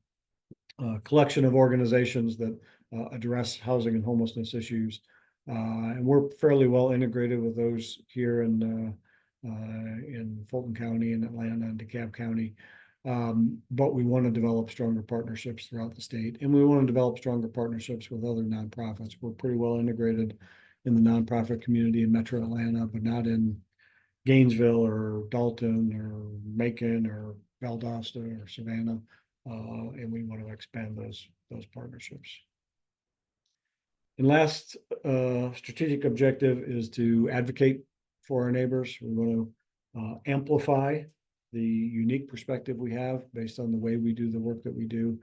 collection of organizations that address housing and homelessness issues. And we're fairly well integrated with those here in Fulton County and Atlanta and DeKalb County. But we want to develop stronger partnerships throughout the state, and we want to develop stronger partnerships with other nonprofits. We're pretty well integrated in the nonprofit community in Metro Atlanta, but not in Gainesville or Dalton or Macon or Valdosta or Savannah. And we want to expand those partnerships. And last strategic objective is to advocate for our neighbors. We want to amplify the unique perspective we have based on the way we do the work that we do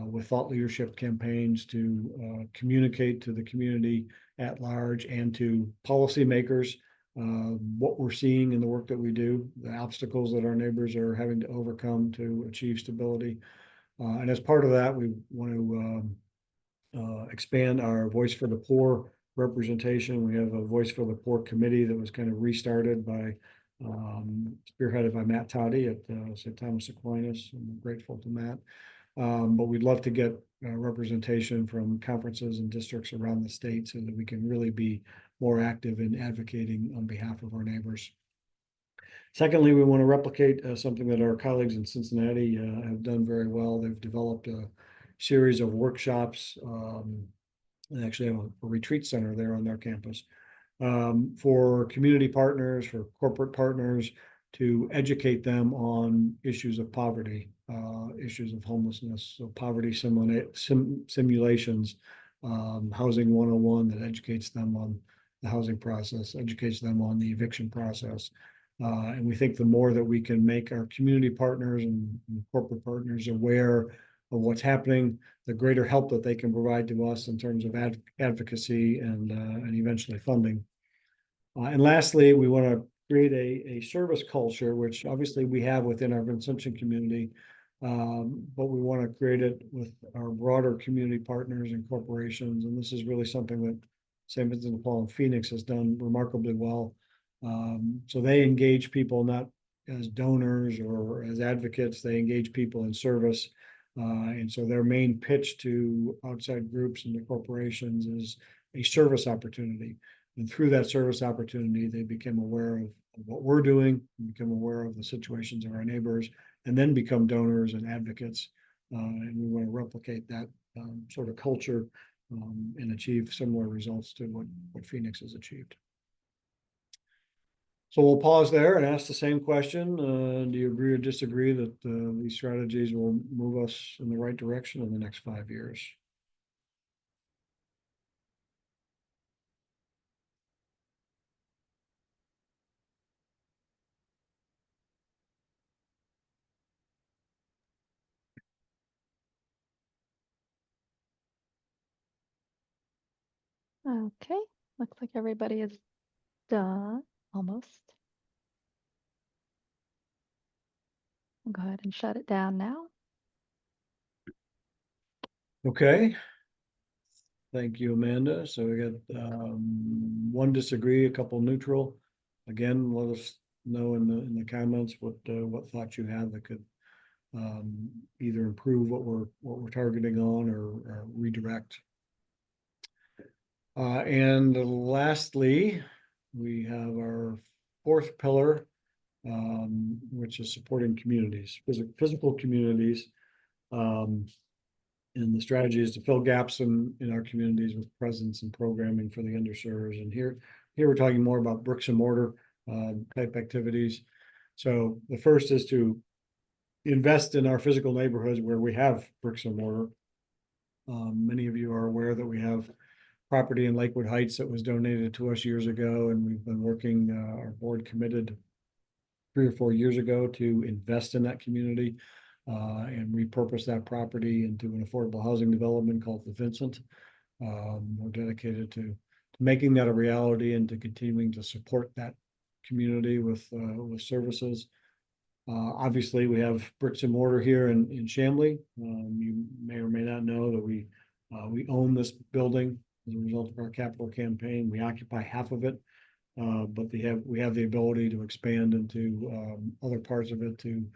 with thought leadership campaigns to communicate to the community at large and to policymakers what we're seeing in the work that we do, the obstacles that our neighbors are having to overcome to achieve stability. And as part of that, we want to expand our Voice for the Poor representation. We have a Voice for the Poor committee that was kind of restarted by spearheaded by Matt Toddy at St. Thomas Aquinas. I'm grateful to Matt. But we'd love to get representation from conferences and districts around the state so that we can really be more active in advocating on behalf of our neighbors. Secondly, we want to replicate something that our colleagues in Cincinnati have done very well. They've developed a series of workshops and actually have a retreat center there on their campus for community partners, for corporate partners, to educate them on issues of poverty, issues of homelessness, so poverty simulations, Housing 101 that educates them on the housing process, educates them on the eviction process. And we think the more that we can make our community partners and corporate partners aware of what's happening, the greater help that they can provide to us in terms of advocacy and eventually funding. And lastly, we want to create a service culture, which obviously we have within our Vincentian community, but we want to create it with our broader community partners and corporations. And this is really something that St. Vincent de Paul and Phoenix has done remarkably well. So they engage people not as donors or as advocates, they engage people in service. And so their main pitch to outside groups and to corporations is a service opportunity. And through that service opportunity, they become aware of what we're doing, become aware of the situations of our neighbors, and then become donors and advocates and we want to replicate that sort of culture and achieve similar results to what Phoenix has achieved. So we'll pause there and ask the same question. Do you agree or disagree that these strategies will move us in the right direction in the next 5 years? Okay, looks like everybody is done, almost. I'll go ahead and shut it down now. Okay. Thank you, Amanda. So we got one disagree, a couple neutral. Again, let us know in the comments what thoughts you have that could either improve what we're targeting on or redirect. And lastly, we have our fourth pillar, which is supporting communities, physical communities. And the strategy is to fill gaps in our communities with presence and programming for the underserved. And here we're talking more about bricks and mortar type activities. So the first is to invest in our physical neighborhoods where we have bricks and mortar. Many of you are aware that we have property in Lakewood Heights that was donated to us years ago, and we've been working, our board committed 3 or 4 years ago to invest in that community and repurpose that property into an affordable housing development called the Vincent. We're dedicated to making that a reality and to continuing to support that community with services. Obviously, we have bricks and mortar here in Chamblee. You may or may not know that we own this building as a result of our capital campaign. We occupy half of it, but we have the ability to expand into other parts of it, to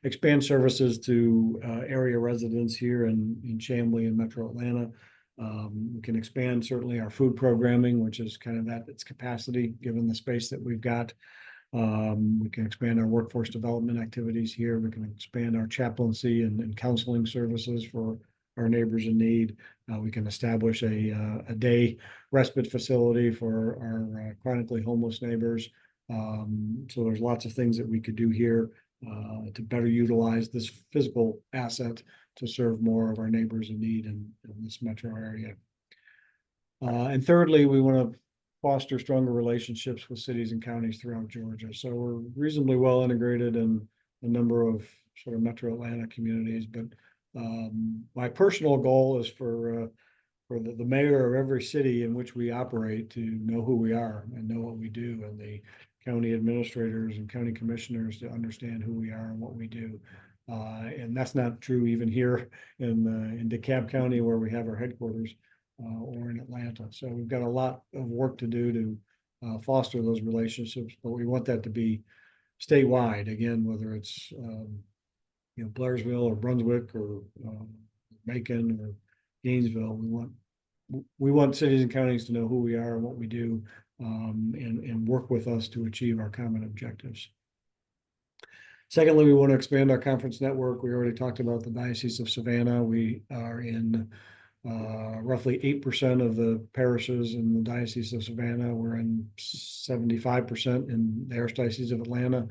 expand services to area residents here in Chamblee and Metro Atlanta. We can expand certainly our food programming, which is kind of at its capacity given the space that we've got. We can expand our workforce development activities here. We can expand our chaplaincy and counseling services for our neighbors in need. We can establish a day respite facility for our chronically homeless neighbors. So there's lots of things that we could do here to better utilize this physical asset to serve more of our neighbors in need in this metro area. And thirdly, we want to foster stronger relationships with cities and counties throughout Georgia. So we're reasonably well integrated in a number of sort of metro Atlanta communities, but my personal goal is for the mayor of every city in which we operate to know who we are and know what we do, and the county administrators and county commissioners to understand who we are and what we do. And that's not true even here in DeKalb County, where we have our headquarters, or in Atlanta. So we've got a lot of work to do to foster those relationships, but we want that to be statewide. Again, whether it's Blairsville or Brunswick or Macon or Gainesville, we want cities and counties to know who we are and what we do, and work with us to achieve our common objectives. Secondly, we want to expand our conference network. We already talked about the Diocese of Savannah. We are in roughly 8% of the parishes in the Diocese of Savannah. We're in 75% in the Archdiocese of Atlanta.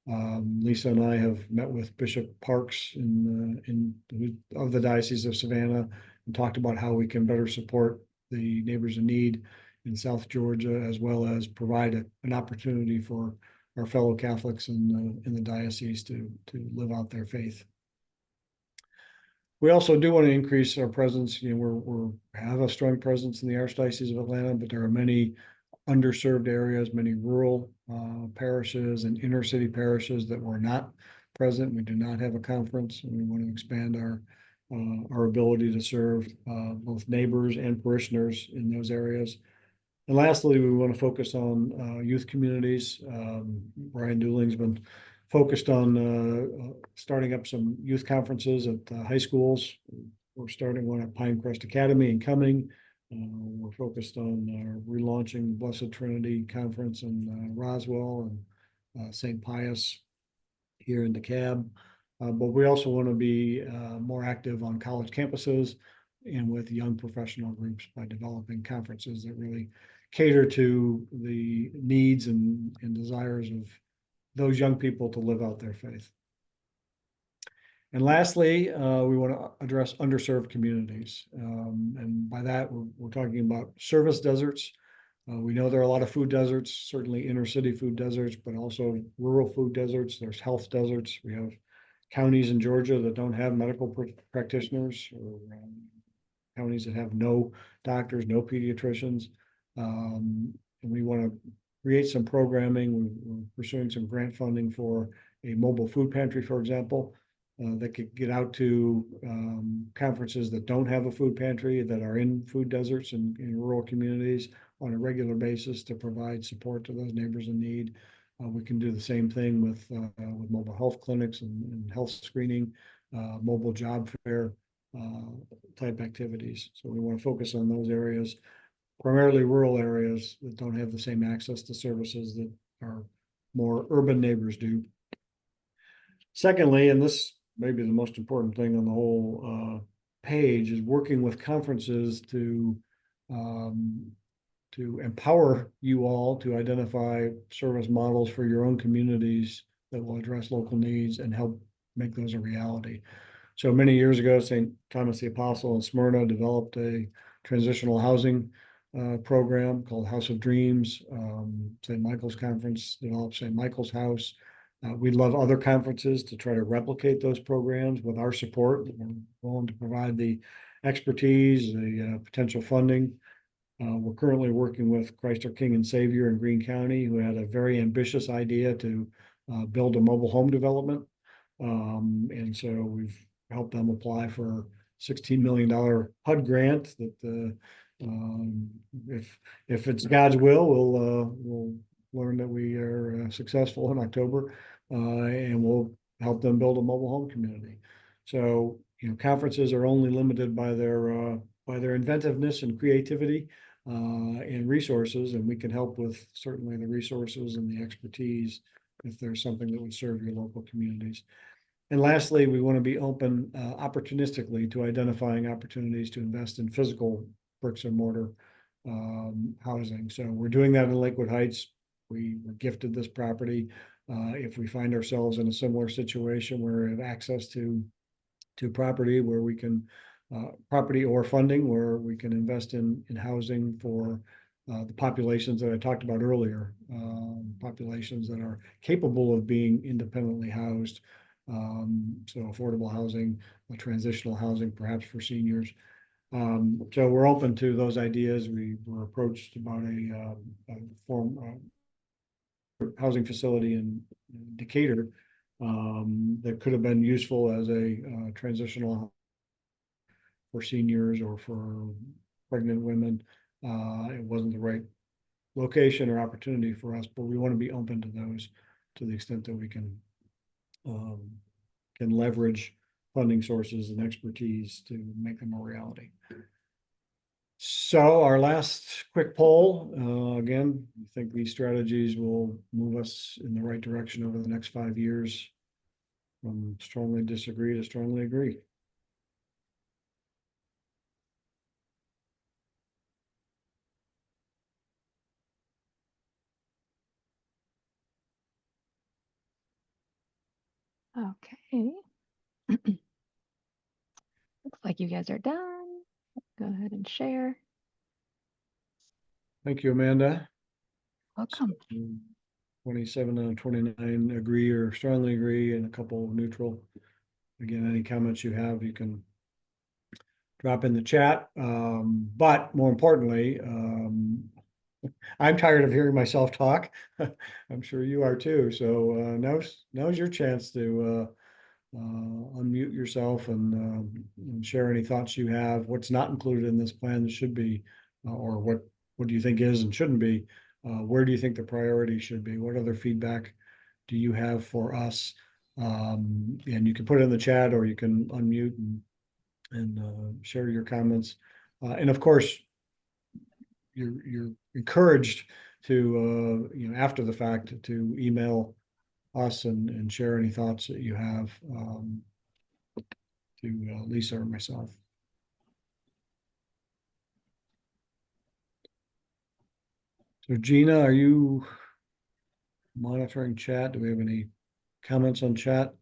Lisa and I have met with Bishop Parks of the Diocese of Savannah and talked about how we can better support the neighbors in need in South Georgia, as well as provide an opportunity for our fellow Catholics in the diocese to live out their faith. We also do want to increase our presence. We have a strong presence in the Archdiocese of Atlanta, but there are many underserved areas, many rural parishes and inner city parishes that were not present. We do not have a conference, and we want to expand our ability to serve both neighbors and parishioners in those areas. And lastly, we want to focus on youth communities. Brian Dooling's been focused on starting up some youth conferences at high schools. We're starting one at Pinecrest Academy in Cumming. We're focused on relaunching Blessed Trinity Conference in Roswell and St. Pius here in DeKalb. But we also want to be more active on college campuses and with young professional groups by developing conferences that really cater to the needs and desires of those young people to live out their faith. And lastly, we want to address underserved communities. And by that, we're talking about service deserts. We know there are a lot of food deserts, certainly inner city food deserts, but also rural food deserts. There's health deserts. We have counties in Georgia that don't have medical practitioners, or counties that have no doctors, no pediatricians. And we want to create some programming. We're pursuing some grant funding for a mobile food pantry, for example, that could get out to conferences that don't have a food pantry, that are in food deserts and in rural communities on a regular basis to provide support to those neighbors in need. We can do the same thing with mobile health clinics and health screening, mobile job fair type activities. So we want to focus on those areas, primarily rural areas that don't have the same access to services that our more urban neighbors do. Secondly, and this may be the most important thing on the whole page, is working with conferences to empower you all to identify service models for your own communities that will address local needs and help make those a reality. So many years ago, St. Thomas the Apostle in Smyrna developed a transitional housing program called House of Dreams. St. Michael's Conference developed St. Michael's House. We'd love other conferences to try to replicate those programs with our support. We're willing to provide the expertise, the potential funding. We're currently working with Christ our King and Savior in Greene County, who had a very ambitious idea to build a mobile home development. And so we've helped them apply for $16 million HUD grant that if it's God's will, we'll learn that we are successful in October, and we'll help them build a mobile home community. So, conferences are only limited by their inventiveness and creativity and resources, and we can help with certainly the resources and the expertise if there's something that would serve your local communities. And lastly, we want to be open opportunistically to identifying opportunities to invest in physical bricks and mortar housing. So we're doing that in Lakewood Heights. We were gifted this property. If we find ourselves in a similar situation where we have access to property where we can property or funding where we can invest in housing for the populations that I talked about earlier, populations that are capable of being independently housed. So affordable housing, transitional housing, perhaps for seniors. So we're open to those ideas. We were approached about a housing facility in Decatur that could have been useful as a transitional for seniors or for pregnant women. It wasn't the right location or opportunity for us, but we want to be open to those to the extent that we can leverage funding sources and expertise to make them a reality. So our last quick poll, again, I think these strategies will move us in the right direction over the next 5 years from strongly disagree to strongly agree. Okay. Looks like you guys are done. Go ahead and share. Thank you, Amanda. Welcome. 27 and 29 agree or strongly agree, and a couple neutral. Again, any comments you have, you can drop in the chat. But more importantly, I'm tired of hearing myself talk. I'm sure you are too. So now's your chance to unmute yourself and share any thoughts you have. What's not included in this plan that should be, or what do you think is and shouldn't be? Where do you think the priority should be? What other feedback do you have for us? And you can put it in the chat, or you can unmute and share your comments. And of course, you're encouraged to after the fact to email us and share any thoughts that you have to Lisa or myself. So Gina, are you monitoring chat? Do we have any comments on chat?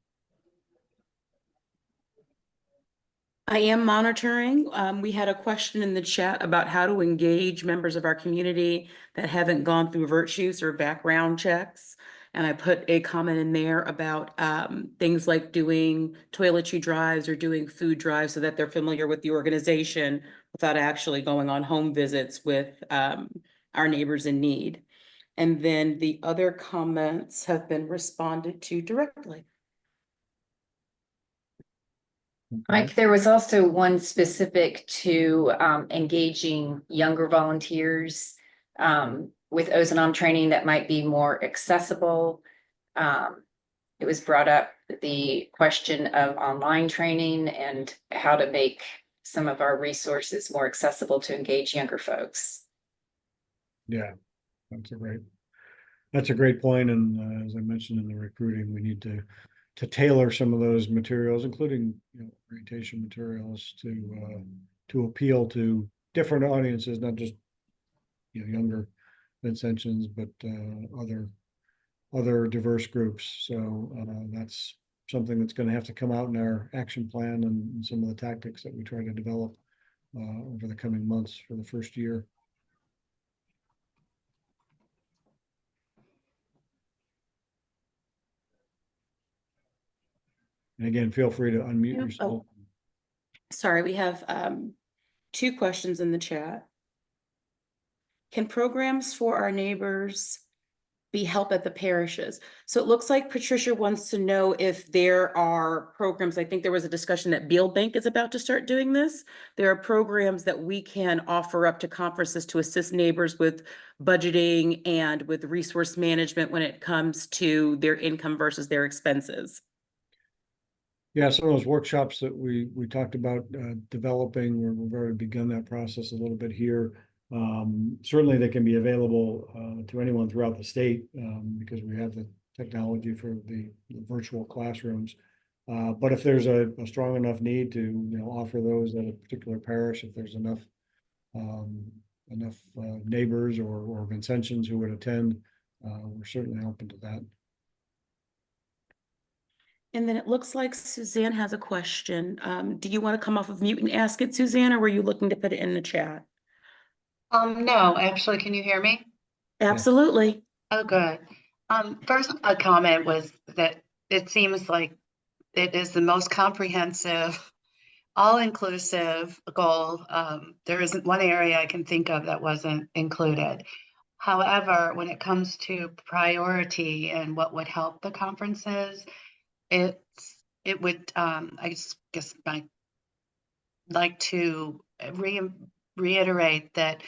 I am monitoring. We had a question in the chat about how to engage members of our community that haven't gone through virtues or background checks. And I put a comment in there about things like doing toiletry drives or doing food drives so that they're familiar with the organization without actually going on home visits with our neighbors in need. And then the other comments have been responded to directly. Mike, there was also one specific to engaging younger volunteers with Ozanam training that might be more accessible. It was brought up the question of online training and how to make some of our resources more accessible to engage younger folks. Yeah, that's a great point. And as I mentioned in the recruiting, we need to tailor some of those materials, including orientation materials, to appeal to different audiences, not just younger Vincentians, but other diverse groups. So that's something that's going to have to come out in our action plan and some of the tactics that we try to develop over the coming months for the first year. And again, feel free to unmute yourself. Sorry, we have 2 questions in the chat. Can programs for our neighbors be help at the parishes? So it looks like Patricia wants to know if there are programs. I think there was a discussion that Beal Bank is about to start doing this. There are programs that we can offer up to conferences to assist neighbors with budgeting and with resource management when it comes to their income versus their expenses. Yeah, some of those workshops that we talked about developing, we've already begun that process a little bit here. Certainly they can be available to anyone throughout the state because we have the technology for the virtual classrooms. But if there's a strong enough need to offer those at a particular parish, if there's enough neighbors or Vincentians who would attend, we're certainly open to that. And then it looks like Suzanne has a question. Do you want to come off of mute and ask it, Suzanne, or were you looking to put it in the chat? No, actually, can you hear me? Absolutely. Oh, good. First, a comment was that it seems like it is the most comprehensive, all-inclusive goal. There isn't one area I can think of that wasn't included. However, when it comes to priority and what would help the conferences, it would, I guess I'd like to reiterate that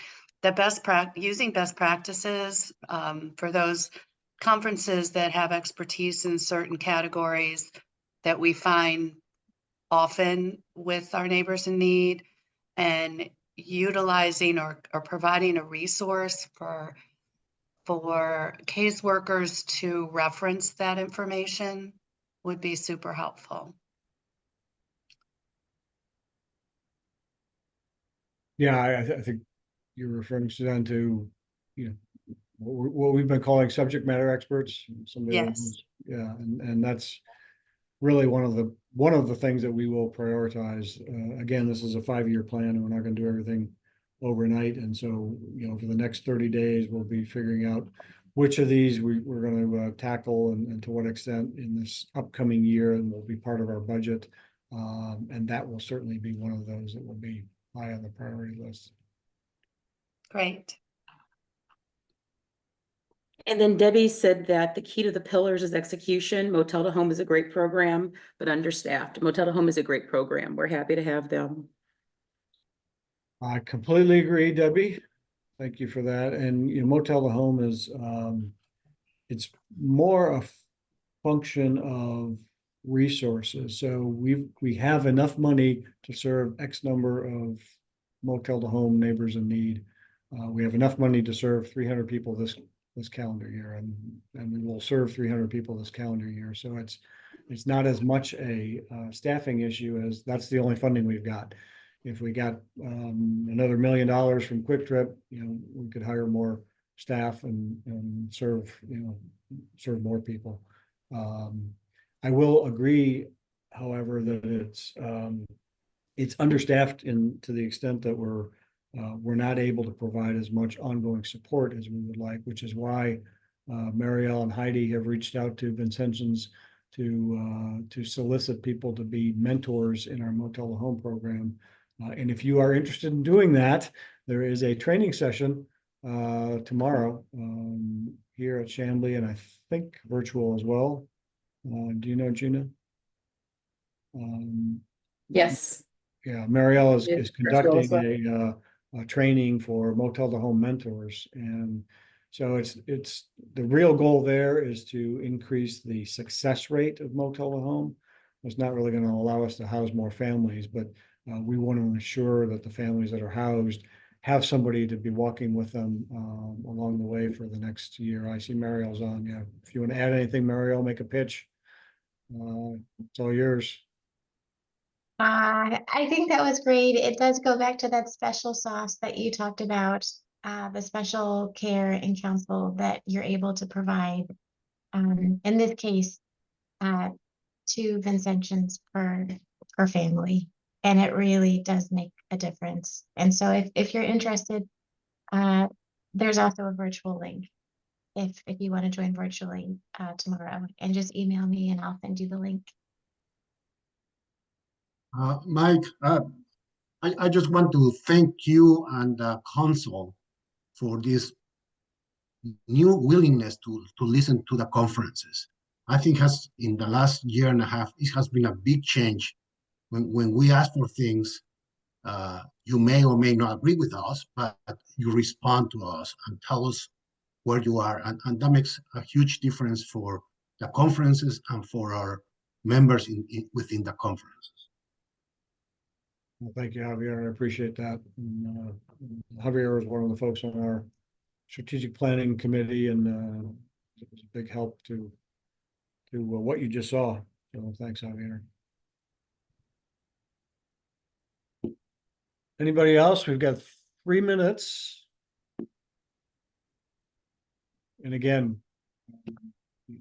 using best practices for those conferences that have expertise in certain categories that we find often with our neighbors in need, and utilizing or providing a resource for caseworkers to reference that information would be super helpful. Yeah, I think you're referring, Suzanne, to what we've been calling subject matter experts. Yes. Yeah, and that's really one of the things that we will prioritize. Again, this is a 5-year plan, and we're not going to do everything overnight. And so, for the next 30 days, we'll be figuring out which of these we're going to tackle and to what extent in this upcoming year, and will be part of our budget. And that will certainly be one of those that will be high on the priority list. Great. And then Debbie said that the key to the pillars is execution. Motel to Home is a great program, but understaffed. Motel to Home is a great program. We're happy to have them. I completely agree, Debbie. Thank you for that. And Motel to Home is it's more a function of resources. So we have enough money to serve X number of Motel to Home neighbors in need. We have enough money to serve 300 people this this calendar year, and we will serve 300 people this calendar year. So it's not as much a staffing issue as that's the only funding we've got. If we got another $1 million from Quick Trip, we could hire more staff and serve more people. I will agree, however, that it's understaffed to the extent that we're not able to provide as much ongoing support as we would like, which is why Marielle and Heidi have reached out to Vincentians to solicit people to be mentors in our Motel to Home program. And if you are interested in doing that, there is a training session tomorrow here at Chamblee, and I think virtual as well. Do you know, Gina? Yes. Yeah, Marielle is It's virtual as conducting a training for Motel to Home mentors, and so it's the real goal there is to increase the success rate of Motel to Home. It's not really going to allow us to house more families, but we want to ensure that the families that are housed have somebody to be walking with them along the way for the next year. I see Marielle's on. Yeah, if you want to add anything, Marielle, make a pitch. It's all yours. I think that was great. It does go back to that special sauce that you talked about, the special care and counsel that you're able to provide. In this case, 2 Vincentians per family, and it really does make a difference. And so, if you're interested, there's also a virtual link. If you want to join virtually tomorrow, and just email me and I'll send you the link. Mike, I just want to thank you and Council for this new willingness to listen to the conferences. I think in the last year and a half, it has been a big change. When we ask for things, you may or may not agree with us, but you respond to us and tell us where you are. And that makes a huge difference for the conferences and for our members within the conferences. Well, thank you, Javier. I appreciate that. And, Javier was one of the folks on our strategic planning committee, and it was a big help to what you just saw. So thanks, Javier. Anybody else? We've got 3 minutes. And again,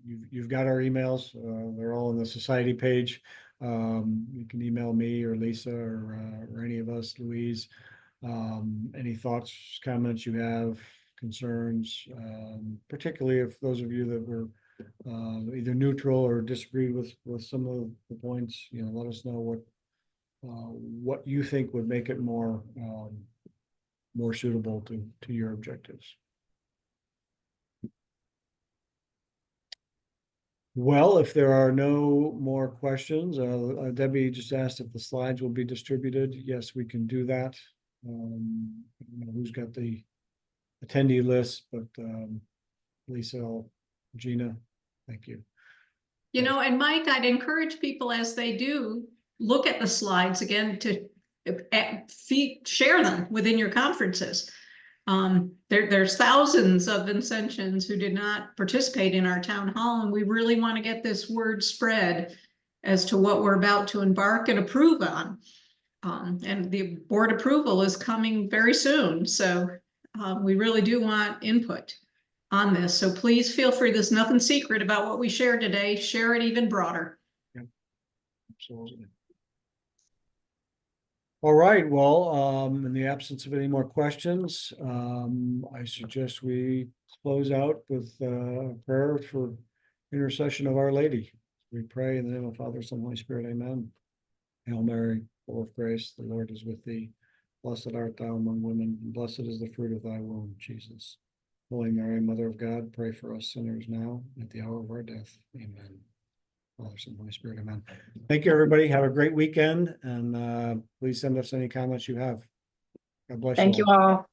you've got our emails. They're all on the society page. You can email me or Lisa or any of us, Louise. Any thoughts, comments you have, concerns, particularly if those of you that were either neutral or disagreed with some of the points, let us know what you think would make it more suitable to your objectives. Well, if there are no more questions, Debbie just asked if the slides will be distributed. Yes, we can do that. I don't know who's got the attendee list, but Lisa, Gina, thank you. And Mike, I'd encourage people as they do look at the slides again to share them within your conferences. There's thousands of Vincentians who did not participate in our town hall, and we really want to get this word spread as to what we're about to embark and approve on. And the board approval is coming very soon, so we really do want input on this. So please feel free. There's nothing secret about what we shared today. Share it even broader. Yeah, absolutely. All right, well, in the absence of any more questions, I suggest we close out with a prayer for intercession of Our Lady. We pray in the name of the Father, Son, and Holy Spirit, amen. Hail Mary, full of grace, the Lord is with thee. Blessed art thou among women, and blessed is the fruit of thy womb, Jesus. Holy Mary, Mother of God, pray for us sinners now and at the hour of our death. Amen. Father, Son, Holy Spirit, amen. Thank you, everybody. Have a great weekend, and please send us any comments you have. God bless you. Thank you all.